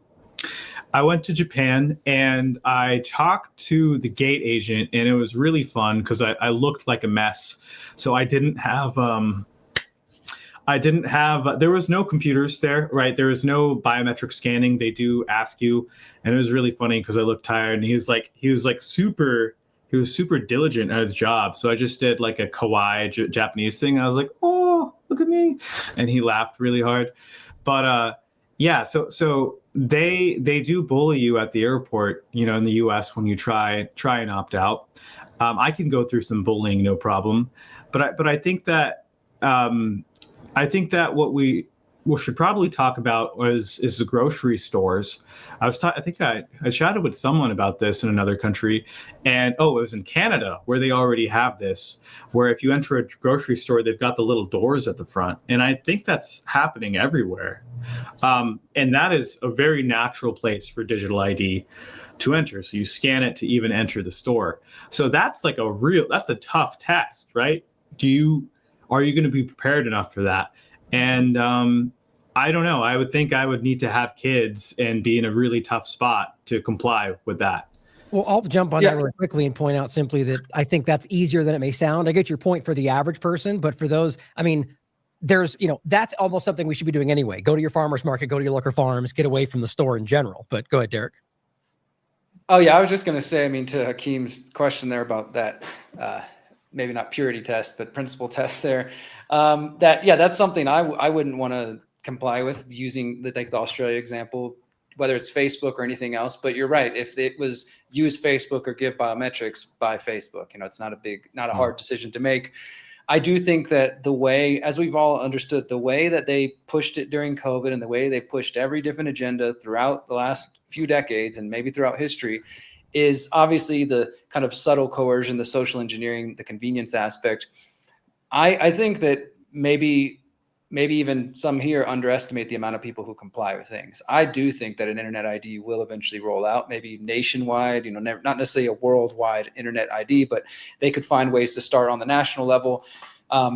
I went to Japan and I talked to the gate agent, and it was really fun because I looked like a mess. So I didn't have, there was no computers there, right? There was no biometric scanning. They do ask you, and it was really funny because I looked tired, and he was super diligent at his job. So I just did like a kawaii Japanese thing. I was like, oh, look at me. And he laughed really hard. But yeah, so they do bully you at the airport, in the US when you try and opt out. I can go through some bullying, no problem. But I think that what we should probably talk about is the grocery stores. I think I chatted with someone about this in another country, and it was in Canada where they already have this, where if you enter a grocery store, they've got the little doors at the front, and I think that's happening everywhere. And that is a very natural place for digital ID to enter. So you scan it to even enter the store. So that's like that's a tough test, right? Are you going to be prepared enough for that? And I don't know. I would think I would need to have kids and be in a really tough spot to comply with that. Well, I'll jump on that really quickly and point out simply that I think that's easier than it may sound. I get your point for the average person, but for those, there's, that's almost something we should be doing anyway. Go to your farmer's market, go to your local farms, get away from the store in general. But go ahead, Derrick. Oh, yeah. I was just going to say, to Hakeem's question there about that, maybe not purity test, but principle test there. That's something I wouldn't want to comply with, using the Australia example, whether it's Facebook or anything else. But you're right. If it was use Facebook or give biometrics by Facebook, it's not a hard decision to make. I do think that the way, as we've all understood, the way that they pushed it during COVID and the way they've pushed every different agenda throughout the last few decades and maybe throughout history is obviously the kind of subtle coercion, the social engineering, the convenience aspect. I think that maybe even some here underestimate the amount of people who comply with things. I do think that an internet ID will eventually roll out, maybe nationwide, not necessarily a worldwide internet ID, but they could find ways to start on the national level,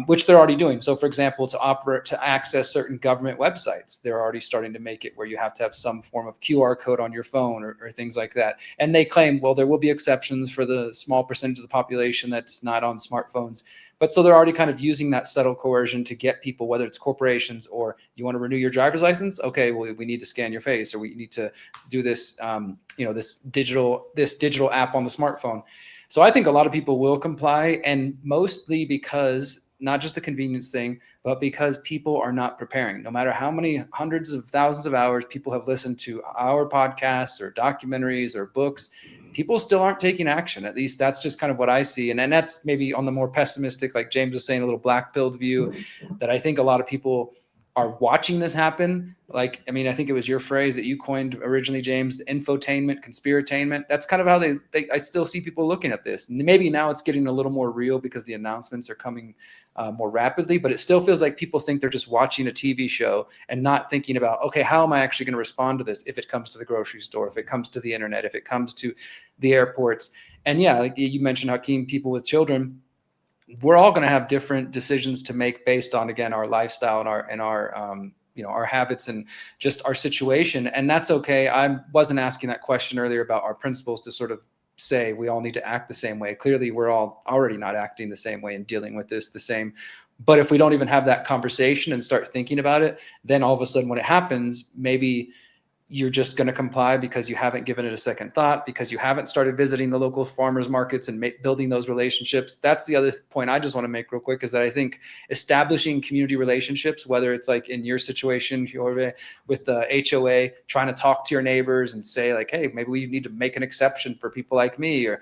which they're already doing. So for example, to access certain government websites, they're already starting to make it where you have to have some form of QR code on your phone or things like that. And they claim, well, there will be exceptions for the small percentage of the population that's not on smartphones. But so they're already kind of using that subtle coercion to get people, whether it's corporations or you want to renew your driver's license. Okay, well, we need to scan your face, or we need to do this, this digital app on the smartphone. So I think a lot of people will comply, and mostly because not just the convenience thing, but because people are not preparing. No matter how many hundreds of thousands of hours people have listened to our podcasts or documentaries or books, people still aren't taking action. At least that's just kind of what I see. And that's maybe on the more pessimistic, like James was saying, a little black-pilled view, that I think a lot of people are watching this happen. Like, I mean, I think it was your phrase that you coined originally, James, the infotainment, conspiratainment. That's kind of how I still see people looking at this. And maybe now it's getting a little more real because the announcements are coming more rapidly, but it still feels like people think they're just watching a TV show and not thinking about, okay, how am I actually going to respond to this if it comes to the grocery store, if it comes to the internet, if it comes to the airports. And yeah, like you mentioned, Hakeem, people with children, we're all going to have different decisions to make based on, again, our lifestyle and our habits and just our situation. And that's okay. I wasn't asking that question earlier about our principles to sort of say we all need to act the same way. Clearly, we're all already not acting the same way and dealing with this the same. But if we don't even have that conversation and start thinking about it, then all of a sudden when it happens, maybe you're just going to comply because you haven't given it a second thought, because you haven't started visiting the local farmers markets and building those relationships. That's the other point I just want to make real quick, is that I think establishing community relationships, whether it's like in your situation, Hrvoje, with the HOA, trying to talk to your neighbors and say like, hey, maybe we need to make an exception for people like me, or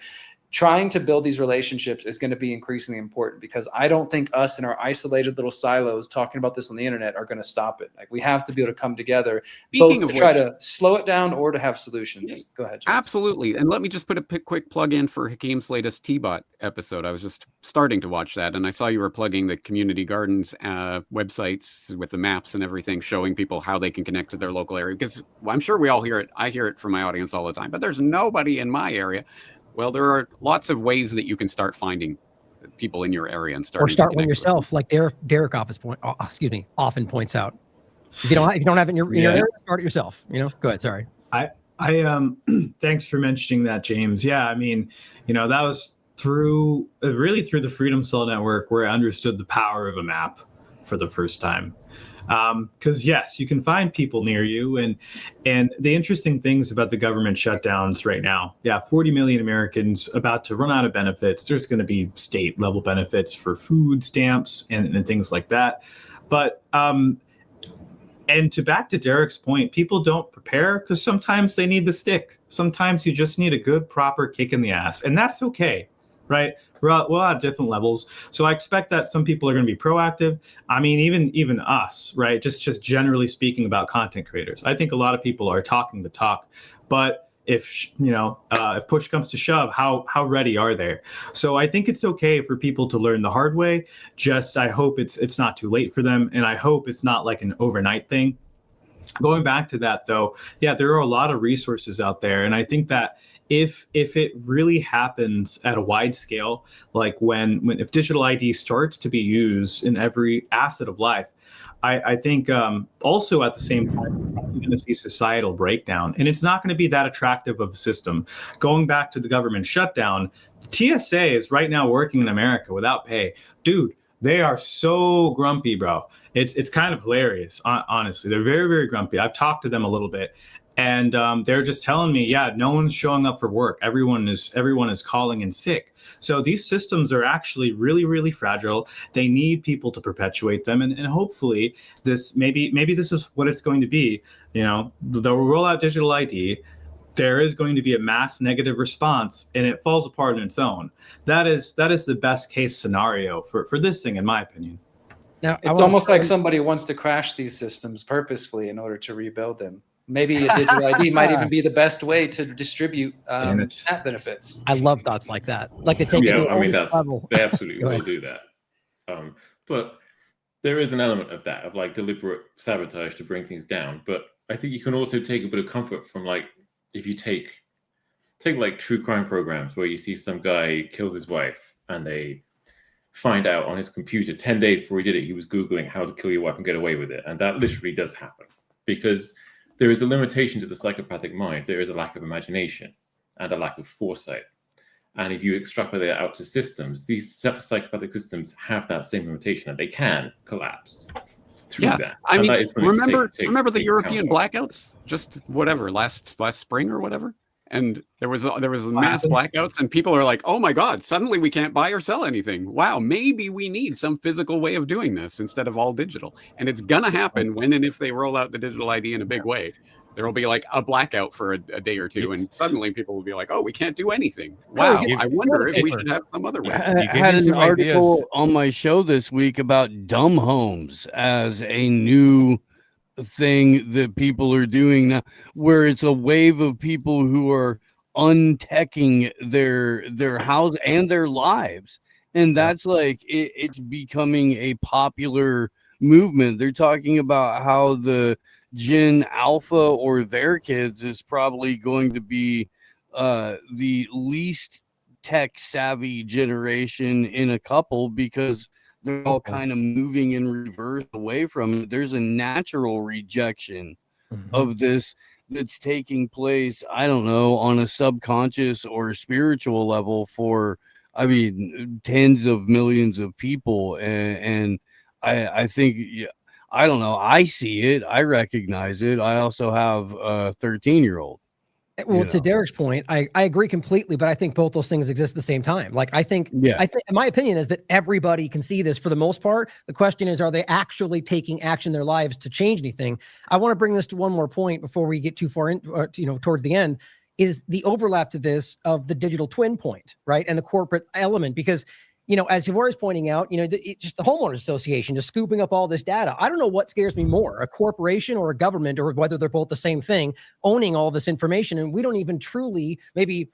trying to build these relationships is going to be increasingly important, because I don't think us in our isolated little silos talking about this on the internet are going to stop it. Like, we have to be able to come together, both to try to slow it down or to have solutions. Go ahead, James. Absolutely. And let me just put a quick plug in for Hakeem's latest T-Bot episode. I was just starting to watch that, and I saw you were plugging the community gardens websites with the maps and everything, showing people how they can connect to their local area. Because I'm sure we all hear it. I hear it from my audience all the time, but there's nobody in my area. Well, there are lots of ways that you can start finding people in your area and start one yourself, like Derrick often points out. If you don't have it in your area, start it yourself. Go ahead. Sorry. I thanks for mentioning that, James. Yeah, I mean, that was through the Freedom Cell Network where I understood the power of a map for the first time. Because yes, you can find people near you, and the interesting things about the government shutdowns right now. Yeah, 40 million Americans about to run out of benefits. There's going to be state level benefits for food stamps and things like that. But and back to Derrick's point, people don't prepare because sometimes they need the stick. Sometimes you just need a good proper kick in the ass, and that's okay. Right, we'll have different levels. So I expect that some people are going to be proactive. I mean, even us, right? Just generally speaking about content creators, I think a lot of people are talking the talk. But if push comes to shove, how ready are they? So I think it's okay for people to learn the hard way. Just I hope it's not too late for them, and I hope it's not like an overnight thing. Going back to that, though, yeah, there are a lot of resources out there, and I think that if it really happens at a wide scale, like if digital ID starts to be used in every asset of life, I think also at the same time, we're going to see societal breakdown, and it's not going to be that attractive of a system. Going back to the government shutdown, TSA is right now working in America without pay. Dude, they are so grumpy, bro. It's kind of hilarious, honestly. They're very, very grumpy. I've talked to them a little bit. And they're just telling me, yeah, no one's showing up for work. Everyone is calling in sick. So these systems are actually really, really fragile. They need people to perpetuate them. And hopefully maybe this is what it's going to be. They'll roll out digital ID. There is going to be a mass negative response, and it falls apart on its own. That is the best case scenario for this thing, in my opinion. Now, it's almost like somebody wants to crash these systems purposefully in order to rebuild them. Maybe a digital ID might even be the best way to distribute SNAP benefits. I love thoughts like that. Like they take it to the level. They absolutely will do that. But there is an element of that, of like deliberate sabotage to bring things down. But I think you can also take a bit of comfort from, like, if you take like true crime programs where you see some guy kills his wife and they find out on his computer 10 days before he did it, he was Googling how to kill your wife and get away with it. And that literally does happen, because there is a limitation to the psychopathic mind. There is a lack of imagination and a lack of foresight. And if you extrapolate that out to systems, these psychopathic systems have that same limitation, and they can collapse through that. I mean, remember the European blackouts? Just whatever, last spring or whatever? And there was mass blackouts, and people are like, oh my God, suddenly we can't buy or sell anything. Wow, maybe we need some physical way of doing this instead of all digital. And it's going to happen when and if they roll out the digital ID in a big way. There will be like a blackout for a day or two, and suddenly people will be like, "Oh, we can't do anything." No, Wow, I wonder if we paper. should have some other way. I You gave had me an some article ideas. on my show this week about dumb homes as a new thing that people are doing now, where it's a wave of people who are unteching their house and their lives, and that's like it's becoming a popular movement. They're talking about how the Gen Alpha or their kids is probably going to be the least tech savvy generation in a couple, because they're all kind of moving in reverse away from it. There's a natural rejection of this that's taking place, I don't know, on a subconscious or spiritual level for, I mean, tens of millions of people. And I think, I don't know, I see it, I recognize it. I also have a 13-year-old. Well, to Derrick's point, I agree completely, but I think both those things exist at the same time. Like, I think, my opinion is that everybody can see this for the most part. The question is, are they actually taking action in their lives to change anything? I want to bring this to one more point before we get too far in, towards the end, is the overlap to this of the digital twin point, right? And the corporate element, because, as Hrvoje is pointing out, just the homeowners association just scooping up all this data. I don't know what scares me more, a corporation or a government, or whether they're both the same thing, owning all this information. And we don't even truly, maybe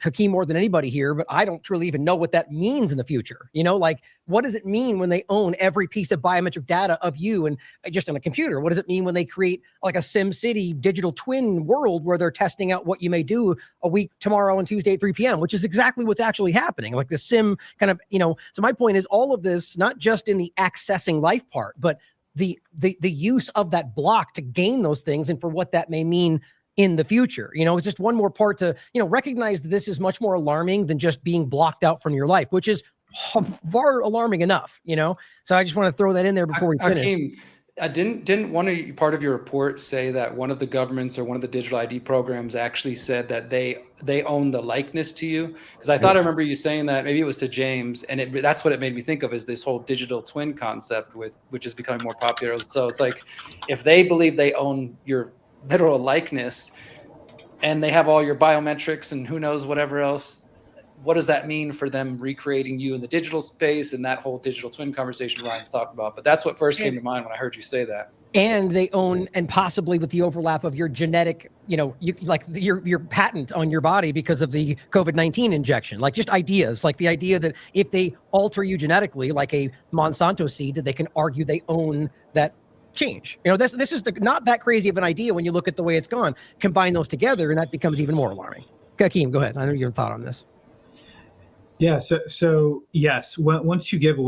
Hakeem more than anybody here, but I don't truly even know what that means in the future. Like, what does it mean when they own every piece of biometric data of you and just on a computer? What does it mean when they create like a Sim City digital twin world where they're testing out what you may do a week tomorrow on Tuesday at 3 p.m., which is exactly what's actually happening. Like the sim kind of, so my point is all of this, not just in the accessing life part, but the use of that block to gain those things and for what that may mean in the future. It's just one more part to, recognize that this is much more alarming than just being blocked out from your life, which is far alarming enough, So I just want to throw that in there before we finish. Hakeem, didn't part of your report say that one of the governments or one of the digital ID programs actually said that they own the likeness to you? Because I thought I remember you saying that, maybe it was to James, and that's what it made me think of, is this whole digital twin concept which is becoming more popular. So it's like, if they believe they own your literal likeness and they have all your biometrics and who knows whatever else, what does that mean for them recreating you in the digital space and that whole digital twin conversation Ryan's talking about? But that's what first came to mind when I heard you say that. And they own, and possibly with the overlap of your genetic, your patent on your body because of the COVID-19 injection, like just ideas, like the idea that if they alter you genetically, like a Monsanto seed, that they can argue they own that change. This is not that crazy of an idea when you look at the way it's gone. Combine those together, and that becomes even more alarming. Hakeem, go ahead. I know your thought on this. Yeah. So yes, once you give them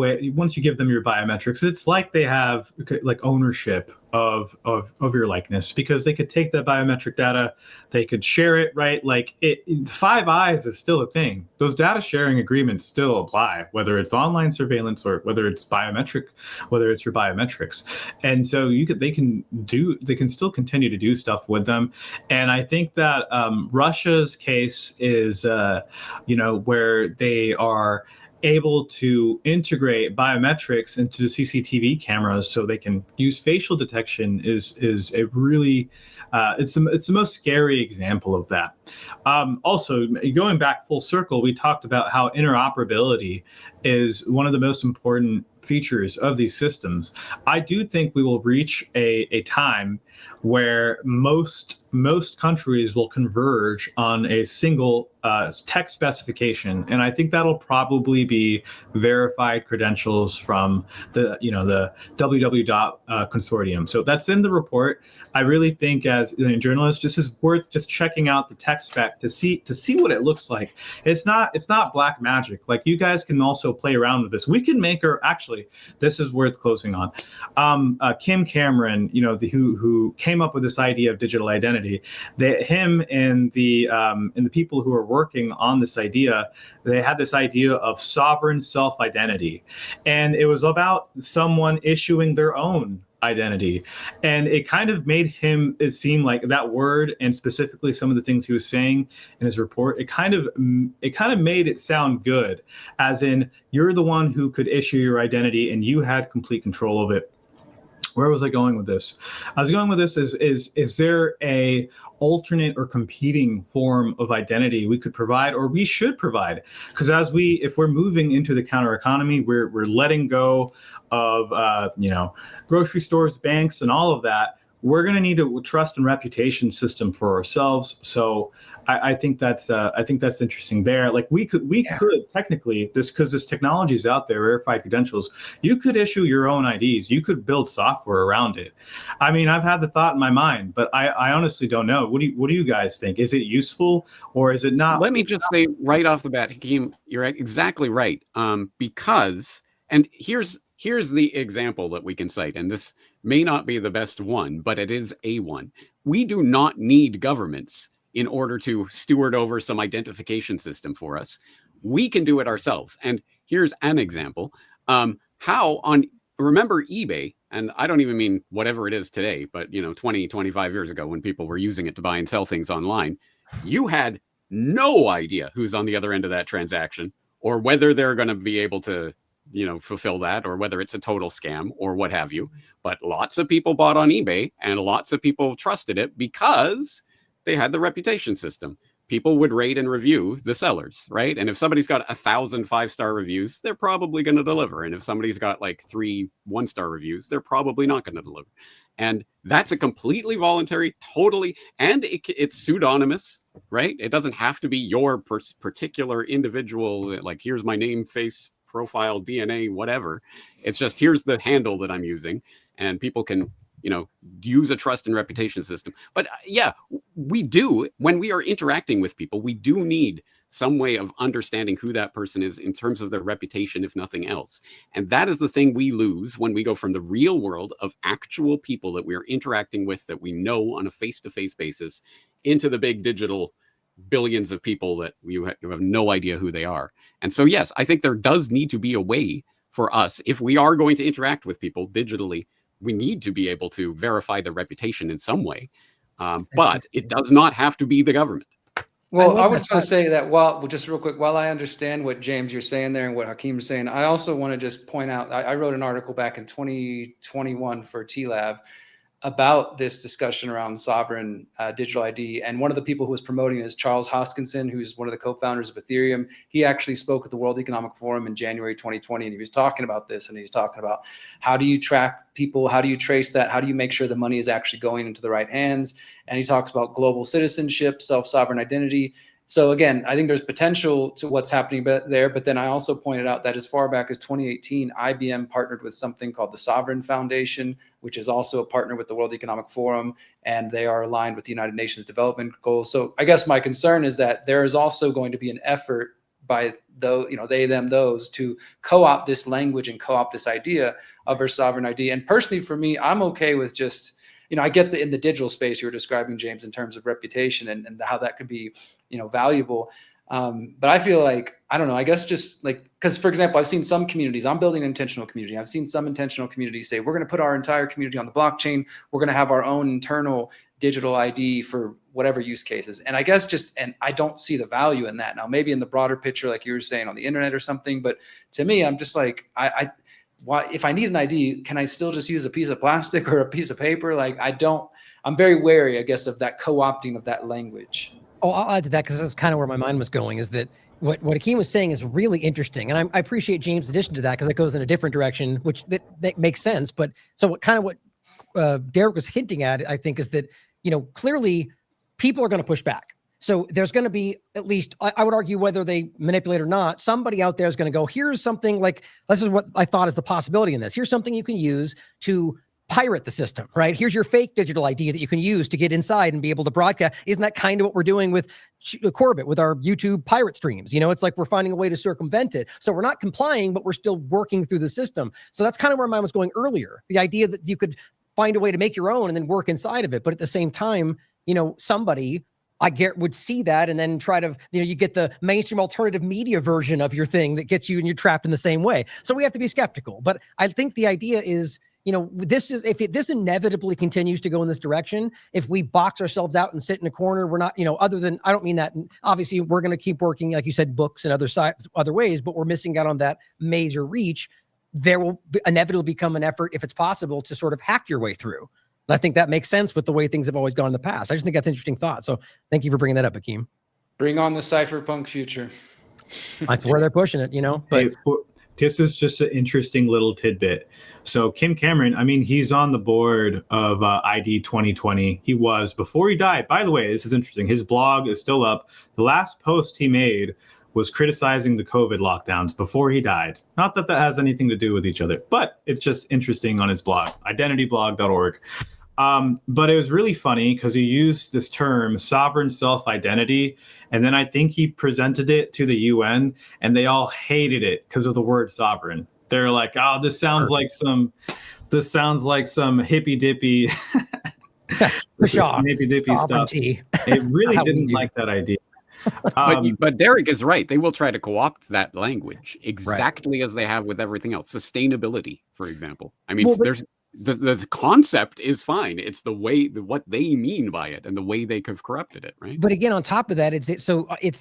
your biometrics, it's like they have like ownership of your likeness, because they could take that biometric data, they could share it, right? Like Five Eyes is still a thing. Those data sharing agreements still apply, whether it's online surveillance or whether it's biometric, whether it's your biometrics. And so they can still continue to do stuff with them. And I think that Russia's case is, where they are able to integrate biometrics into the CCTV cameras so they can use facial detection is a really it's the most scary example of that. Also, going back full circle, we talked about how interoperability is one of the most important features of these systems. I do think we will reach a time where most countries will converge on a single tech specification, and I think that'll probably be verified credentials from the www consortium. So that's in the report. I really think, as a journalist, this is worth just checking out the tech spec to see what it looks like. It's not black magic. Like, you guys can also play around with this. We can make this is worth closing on. Kim Cameron, who came up with this idea of digital identity, him and the people who are working on this idea, they had this idea of sovereign self-identity, and it was about someone issuing their own identity. And it kind of made it seem like that word, and specifically some of the things he was saying in his report, it kind of made it sound good, as in, you're the one who could issue your identity and you had complete control of it. where was I going with this? I was going with this is there a alternate or competing form of identity we could provide, or we should provide? Because if we're moving into the counter economy, we're letting go of grocery stores, banks, and all of that. We're going to need a trust and reputation system for ourselves. So I think that's interesting there. Like we could technically, because this technology is out there, verified credentials, you could issue your own IDs. You could build software around it. I mean, I've had the thought in my mind, but I honestly don't know. What do you guys think? Is it useful or is it not? Let me just say right off the bat, Hakeem, you're exactly right. Because, and here's the example that we can cite, and this may not be the best one, but it is a one. We do not need governments in order to steward over some identification system for us. We can do it ourselves. And here's an example. Remember eBay, and I don't even mean whatever it is today, but 20, 25 years ago when people were using it to buy and sell things online, you had no idea who's on the other end of that transaction or whether they're going to be able to fulfill that, or whether it's a total scam or what have you. But lots of people bought on eBay and lots of people trusted it because they had the reputation system. People would rate and review the sellers, right? And if somebody's got 1,000 5-star reviews, they're probably going to deliver. And if somebody's got like 3 1-star reviews, they're probably not going to deliver. And that's a completely voluntary, totally, and it's pseudonymous, right? It doesn't have to be your particular individual, like here's my name, face, profile, DNA, whatever. It's just here's the handle that I'm using, and people can use a trust and reputation system. But yeah, we do, when we are interacting with people, we do need some way of understanding who that person is in terms of their reputation, if nothing else. And that is the thing we lose when we go from the real world of actual people that we are interacting with, that we know on a face-to-face basis, into the big digital billions of people that you have no idea who they are. And so, yes, I think there does need to be a way for us, if we are going to interact with people digitally, we need to be able to verify their reputation in some way. But it does not have to be the government. Well, I was going to say that just real quick, while I understand what James you're saying there and what Hakeem is saying, I also want to just point out, I wrote an article back in 2021 for TLAV about this discussion around sovereign digital ID. And one of the people who was promoting it is Charles Hoskinson, who's one of the co-founders of Ethereum. He actually spoke at the World Economic Forum in January 2020, and he was talking about this, and he's talking about how do you track people? How do you trace that? How do you make sure the money is actually going into the right hands? And he talks about global citizenship, self-sovereign identity. So again, I think there's potential to what's happening there, but then I also pointed out that as far back as 2018, IBM partnered with something called the Sovereign Foundation, which is also a partner with the World Economic Forum, and they are aligned with the United Nations Development Goals. So I guess my concern is that there is also going to be an effort by they, them, those to co-opt this language and co-opt this idea of our sovereign ID. And personally, for me, I'm okay with just, I get in the digital space you were describing, James, in terms of reputation and how that could be, valuable. But I feel like, I don't know, I guess just like, because for example, I've seen some communities, I'm building an intentional community. I've seen some intentional communities say, we're going to put our entire community on the blockchain. We're going to have our own internal digital ID for whatever use cases. And I guess and I don't see the value in that. Now, maybe in the broader picture, like you were saying on the internet or something, but to me, I'm just like, why, if I need an ID, can I still just use a piece of plastic or a piece of paper? Like I'm very wary, I guess, of that co-opting of that language. Oh, I'll add to that because that's kind of where my mind was going, is that what Hakeem was saying is really interesting. And I appreciate James' addition to that because it goes in a different direction, which that makes sense. But so what Derrick was hinting at, I think, is that, clearly people are going to push back. So there's going to be, at least, I would argue, whether they manipulate or not, somebody out there is going to go, here's something like, this is what I thought is the possibility in this. Here's something you can use to pirate the system, right? Here's your fake digital ID that you can use to get inside and be able to broadcast. Isn't that kind of what we're doing with Corbett, with our YouTube pirate streams? It's like we're finding a way to circumvent it. So we're not complying, but we're still working through the system. So that's kind of where mine was going earlier. The idea that you could find a way to make your own and then work inside of it. But at the same time, somebody would see that and then try to, you get the mainstream alternative media version of your thing that gets you and you're trapped in the same way. So we have to be skeptical. But I think the idea is, this inevitably continues to go in this direction, if we box ourselves out and sit in a corner, we're not, other than, I don't mean that, obviously we're going to keep working, like you said, books and other ways, but we're missing out on that major reach. there will inevitably become an effort, if it's possible, to sort of hack your way through. And I think that makes sense with the way things have always gone in the past. I just think that's an interesting thought. So thank you for bringing that up, Hakeem. Bring on the cypherpunk future. That's where they're pushing it, But this is just an interesting little tidbit. So Kim Cameron, I mean, he's on the board of ID 2020. He was before he died. By the way, this is interesting. His blog is still up. The last post he made was criticizing the COVID lockdowns before he died. Not that has anything to do with each other, but it's just interesting on his blog, identityblog.org. But it was really funny because he used this term sovereign self-identity. And then I think he presented it to the UN and they all hated it because of the word sovereign. They're like, oh, this sounds like some hippy dippy, hippy dippy stuff. It really didn't like that idea. But Derrick is right. They will try to co-opt that language exactly as they have with everything else. Sustainability, for example. I mean, there's the concept is fine. It's the way, what they mean by it and the way they have corrupted it, right? But again, on top of that,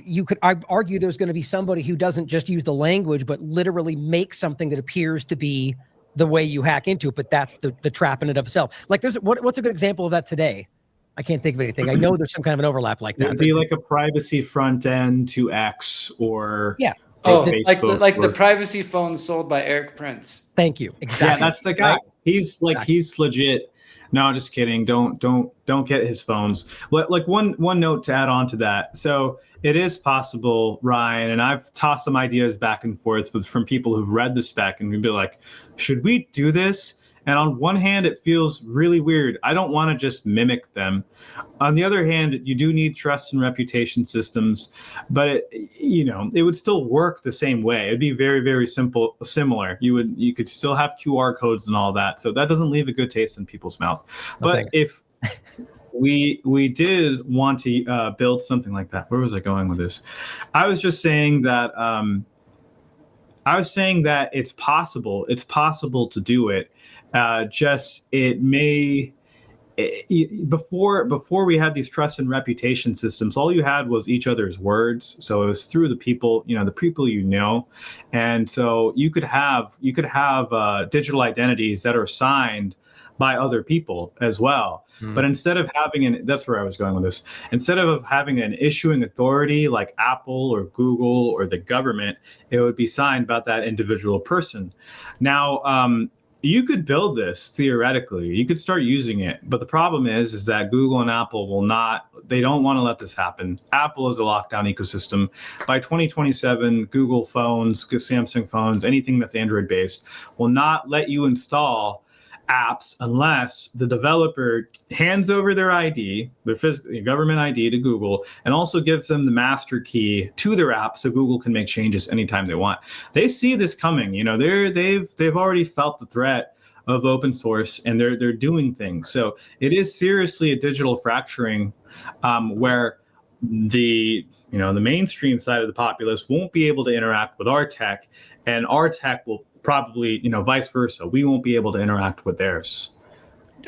you could argue there's going to be somebody who doesn't just use the language, but literally make something that appears to be the way you hack into it. But that's the trap in and of itself. Like what's a good example of that today? I can't think of anything. I know there's some kind of an overlap like that. It would be like a privacy front end to X or Facebook like the privacy phone sold by Eric Prince. Thank you. Exactly. Yeah, that's the guy. He's he's legit. No, just kidding. Don't get his phones. Like one note to add on to that. So it is possible, Ryan, and I've tossed some ideas back and forth from people who've read the spec and we'd be like, should we do this? And on one hand, it feels really weird. I don't want to just mimic them. On the other hand, you do need trust and reputation systems, but it would still work the same way. It'd be very, very similar. You could still have QR codes and all that. So that doesn't leave a good taste in people's mouths. But if we did want to build something like that, where was I going with this? I was just saying that it's possible. It's possible to do it. Before we had these trust and reputation systems, all you had was each other's words. So it was through the people, the people and so you could have digital identities that are signed by other people as well. But instead of having that's where I was going with this. Instead of having an issuing authority like Apple or Google or the government, it would be signed by that individual person. Now, you could build this theoretically. You could start using it. But the problem is that Google and Apple they don't want to let this happen. Apple is a lockdown ecosystem. By 2027, Google phones, Samsung phones, anything that's Android based will not let you install apps unless the developer hands over their ID, their government ID to Google, and also gives them the master key to their app so Google can make changes anytime they want. They see this coming. They've already felt the threat of open source and they're doing things. So it is seriously a digital fracturing where the mainstream side of the populace won't be able to interact with our tech, and our tech will probably, vice versa. We won't be able to interact with theirs.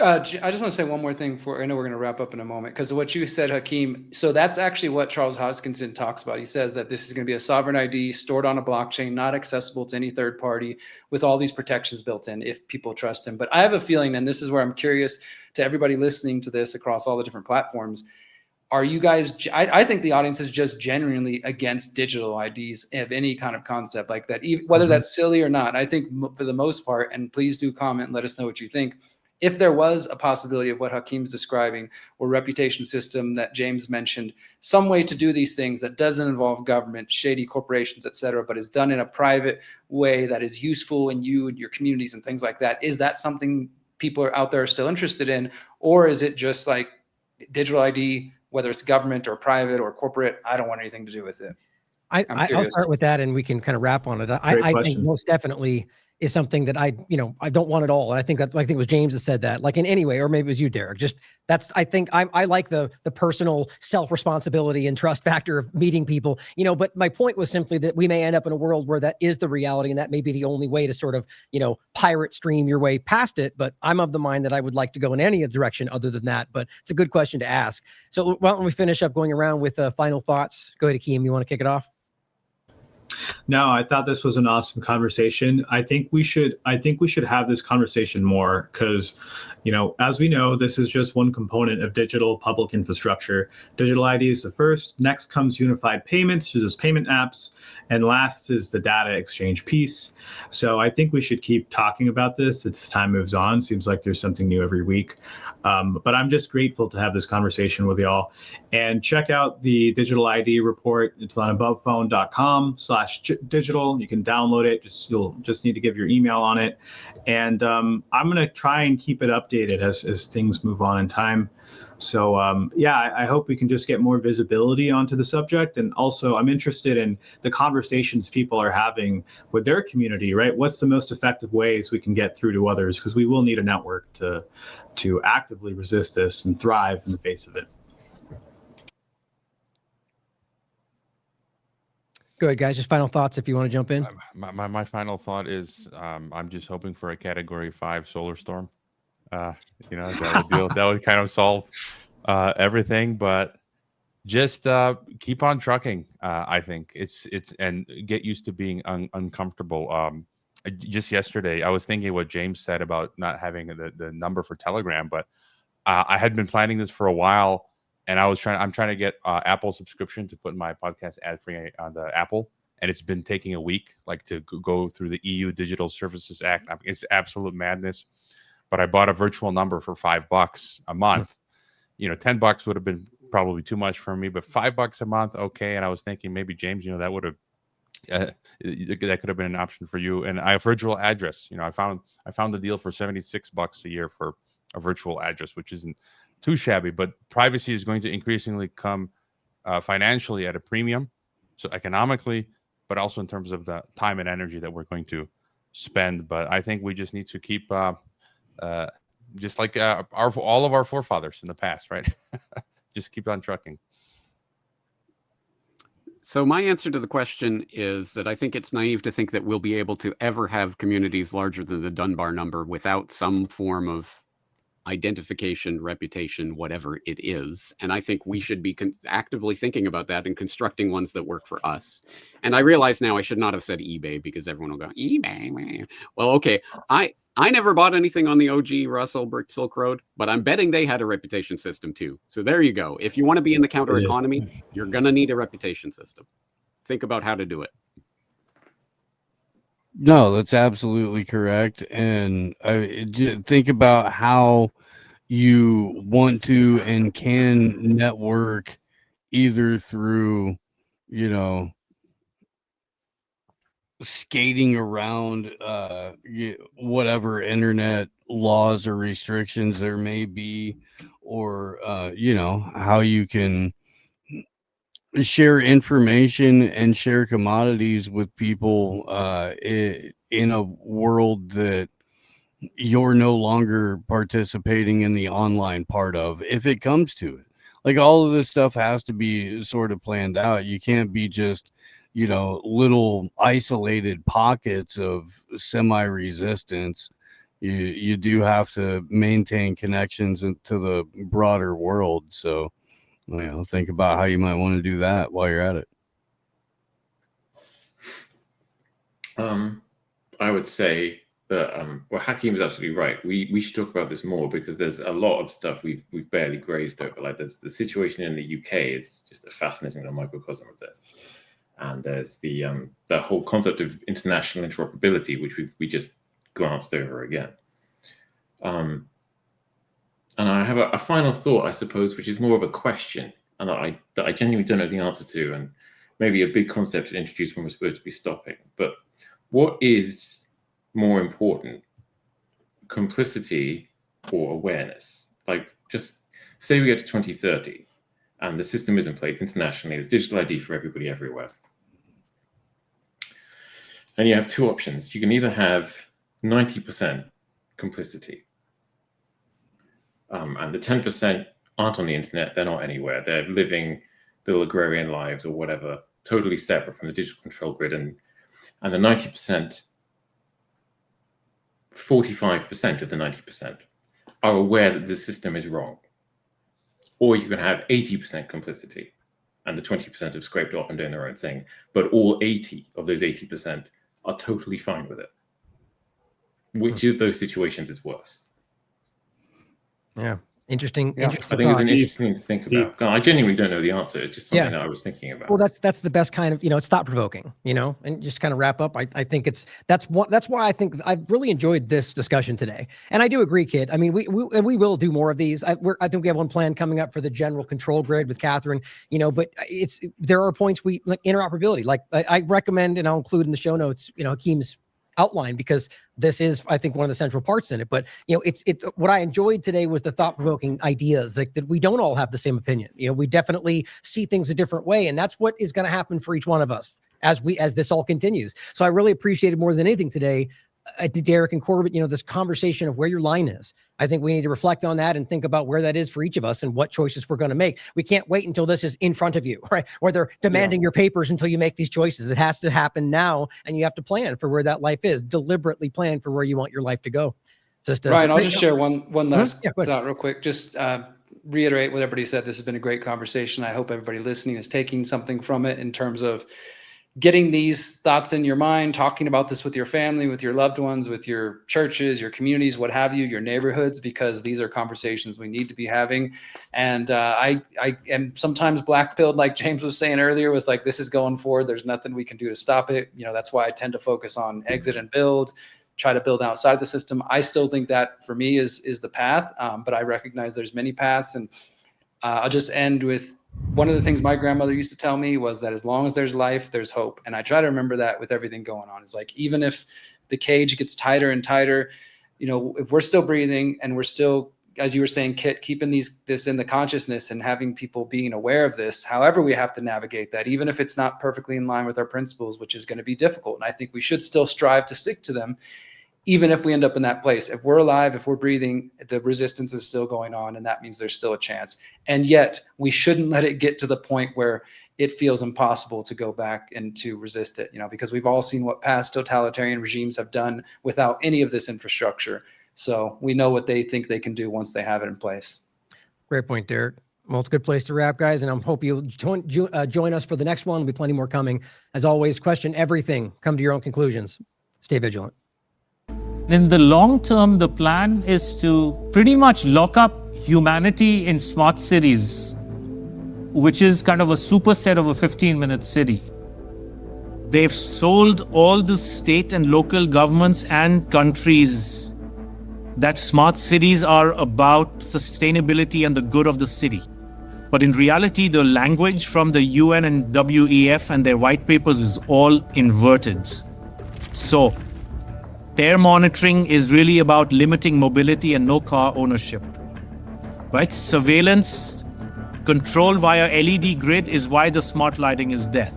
I just want to say one more thing I know we're going to wrap up in a moment, because of what you said, Hakeem. So that's actually what Charles Hoskinson talks about. He says that this is going to be a sovereign ID stored on a blockchain, not accessible to any third party, with all these protections built in if people trust him. But I have a feeling, and this is where I'm curious to everybody listening to this across all the different platforms, are you guys, I think the audience is just genuinely against digital IDs of any kind of concept like that, whether that's silly or not. I think for the most part, and please do comment and let us know what you think, if there was a possibility of what Hakeem's describing, or reputation system that James mentioned, some way to do these things that doesn't involve government, shady corporations, et cetera, but is done in a private way that is useful in you and your communities and things like that, is that something people are out there still interested in? Or is it just like digital ID, whether it's government or private or corporate, I don't want anything to do with it? I'll start with that and we can kind of wrap on it. I think most definitely is something that I don't want at all. And I think it was James that said that, like, in any way, or maybe it was you, Derrick. Just I think I like the personal self-responsibility and trust factor of meeting people, but my point was simply that we may end up in a world where that is the reality. And that may be the only way to sort of, pirate stream your way past it. But I'm of the mind that I would like to go in any direction other than that. But it's a good question to ask. So why don't we finish up going around with final thoughts? Go ahead, Hakeem. You want to kick it off? No, I thought this was an awesome conversation. I think we should have this conversation more because, as we know, this is just one component of digital public infrastructure. Digital ID is the first. Next comes unified payments through those payment apps, and last is the data exchange piece. So I think we should keep talking about this as time moves on. Seems like there's something new every week. But I'm just grateful to have this conversation with y'all. And check out the digital ID report. It's on abovephone.com/digital. You can download it. You'll just need to give your email on it. And I'm going to try and keep it updated as things move on in time. So I hope we can just get more visibility onto the subject. And also I'm interested in the conversations people are having with their community, right? What's the most effective ways we can get through to others? Because we will need a network to actively resist this and thrive in the face of it. Go ahead, guys. Just final thoughts if you want to jump in. My final thought is I'm just hoping for a Category 5 solar storm. That would kind of solve everything. But just keep on trucking. I think it's and get used to being uncomfortable. Just yesterday, I was thinking what James said about not having the number for Telegram, but I had been planning this for a while. And I'm trying to get Apple subscription to put my podcast ad free on the Apple, and it's been taking a week, to go through the EU Digital Services Act. It's absolute madness. But I bought a virtual number for $5 a month. $10 would have been probably too much for me, but $5 a month, okay. And I was thinking maybe James, that would have that could have been an option for you. And I have virtual address. I found the deal for $76 a year for a virtual address, which isn't too shabby, but privacy is going to increasingly come financially at a premium, so economically, but also in terms of the time and energy that we're going to spend. But I think we just need to keep, just like all of our forefathers in the past, right? Just keep on trucking. So my answer to the question is that I think it's naive to think that we'll be able to ever have communities larger than the Dunbar number without some form of identification, reputation, whatever it is. And I think we should be actively thinking about that and constructing ones that work for us. And I realize now I should not have said eBay because everyone will go, eBay. Well, okay. I never bought anything on the OG Russell Brick Silk Road, but I'm betting they had a reputation system too. So there you go. If you want to be in the counter economy, you're going to need a reputation system. Think about how to do it. No, that's absolutely correct. And think about how you want to and can network either through, skating around whatever internet laws or restrictions there may be, or, how you can share information and share commodities with people in a world that you're no longer participating in the online part of, if it comes to it. Like, all of this stuff has to be sort of planned out. You can't be just, little isolated pockets of semi-resistance. You do have to maintain connections to the broader world. So, think about how you might want to do that while you're at it. I would say that Hakeem is absolutely right. We should talk about this more because there's a lot of stuff we've barely grazed over. Like, there's the situation in the UK is just a fascinating little microcosm of this, and there's the whole concept of international interoperability, which we just glanced over again. And I have a final thought, I suppose, which is more of a question, and that I genuinely don't know the answer to, and maybe a big concept to introduce when we're supposed to be stopping. But what is more important, complicity or awareness? Like, just say we get to 2030 and the system is in place internationally, there's digital ID for everybody everywhere. And you have two options. You can either have 90% complicity, and the 10% aren't on the internet, they're not anywhere. They're living little agrarian lives or whatever, totally separate from the digital control grid. And the 90%, 45% of the 90% are aware that the system is wrong. Or you can have 80% complicity, and the 20% have scraped off and doing their own thing. But all 80 of those 80% are totally fine with it. Which of those situations is worse? Yeah. Interesting. Yeah. Interesting I think it's thought. an interesting thing to think about. I genuinely don't know the answer. It's just something that I was thinking about. Well, that's the best kind of, it's thought provoking, and just kind of wrap up. I think that's why I think I've really enjoyed this discussion today. And I do agree, Kit. I mean, we will do more of these. I think we have one plan coming up for the general control grid with Catherine, but there are points like interoperability, like I recommend, and I'll include in the show notes, Hakeem's outline, because this is, I think, one of the central parts in it. But it's what I enjoyed today was the thought-provoking ideas that we don't all have the same opinion. We definitely see things a different way, and that's what is going to happen for each one of us as this all continues. So I really appreciated more than anything today, Derrick and Corbett, this conversation of where your line is. I think we need to reflect on that and think about where that is for each of us and what choices we're going to make. We can't wait until this is in front of you, right? Or they're demanding your papers until you make these choices. It has to happen now, and you have to plan for where that life is. Deliberately plan for where you want your life to go. Ryan, I'll just share one last thought real quick. Just reiterate what everybody said. This has been a great conversation. I hope everybody listening is taking something from it in terms of getting these thoughts in your mind, talking about this with your family, with your loved ones, with your churches, your communities, what have you, your neighborhoods, because these are conversations we need to be having. And I am sometimes black-pilled, like James was saying earlier, with like, this is going forward. There's nothing we can do to stop it. That's why I tend to focus on exit and build, try to build outside the system. I still think that for me is the path, but I recognize there's many paths. And I'll just end with one of the things my grandmother used to tell me was that as long as there's life, there's hope. And I try to remember that with everything going on. It's like, even if the cage gets tighter and tighter, if we're still breathing and we're still, as you were saying, Kit, keeping this in the consciousness and having people being aware of this, however we have to navigate that, even if it's not perfectly in line with our principles, which is going to be difficult. And I think we should still strive to stick to them, even if we end up in that place. If we're alive, if we're breathing, the resistance is still going on, and that means there's still a chance. And yet we shouldn't let it get to the point where it feels impossible to go back and to resist it, because we've all seen what past totalitarian regimes have done without any of this infrastructure. So we know what they think they can do once they have it in place. Great point, Derrick. Well, it's a good place to wrap, guys, and I hope you'll join us for the next one. There'll be plenty more coming. As always, question everything. Come to your own conclusions. Stay vigilant. In the long term, the plan is to pretty much lock up humanity in smart cities, which is kind of a superset of a 15-minute city. They've sold all the state and local governments and countries that smart cities are about sustainability and the good of the city. But in reality, the language from the UN and WEF and their white papers is all inverted. So, air monitoring is really about limiting mobility and no car ownership, right? Surveillance, control via LED grid is why the smart lighting is there.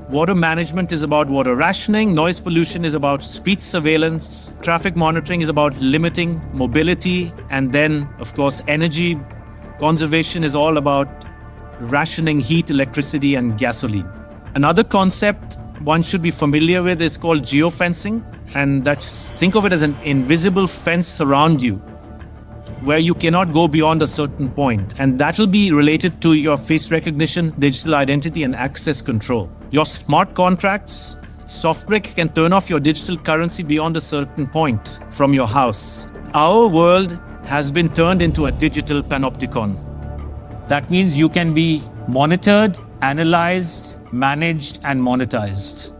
Water management is about water rationing. Noise pollution is about speed surveillance. Traffic monitoring is about limiting mobility. And then, of course, energy conservation is all about rationing heat, electricity, and gasoline. Another concept one should be familiar with is called geofencing. And think of it as an invisible fence around you where you cannot go beyond a certain point. And that will be related to your face recognition, digital identity, and access control. Your smart contracts, SoftBrick can turn off your digital currency beyond a certain point from your house. Our world has been turned into a digital panopticon. That means you can be monitored, analyzed, managed, and monetized.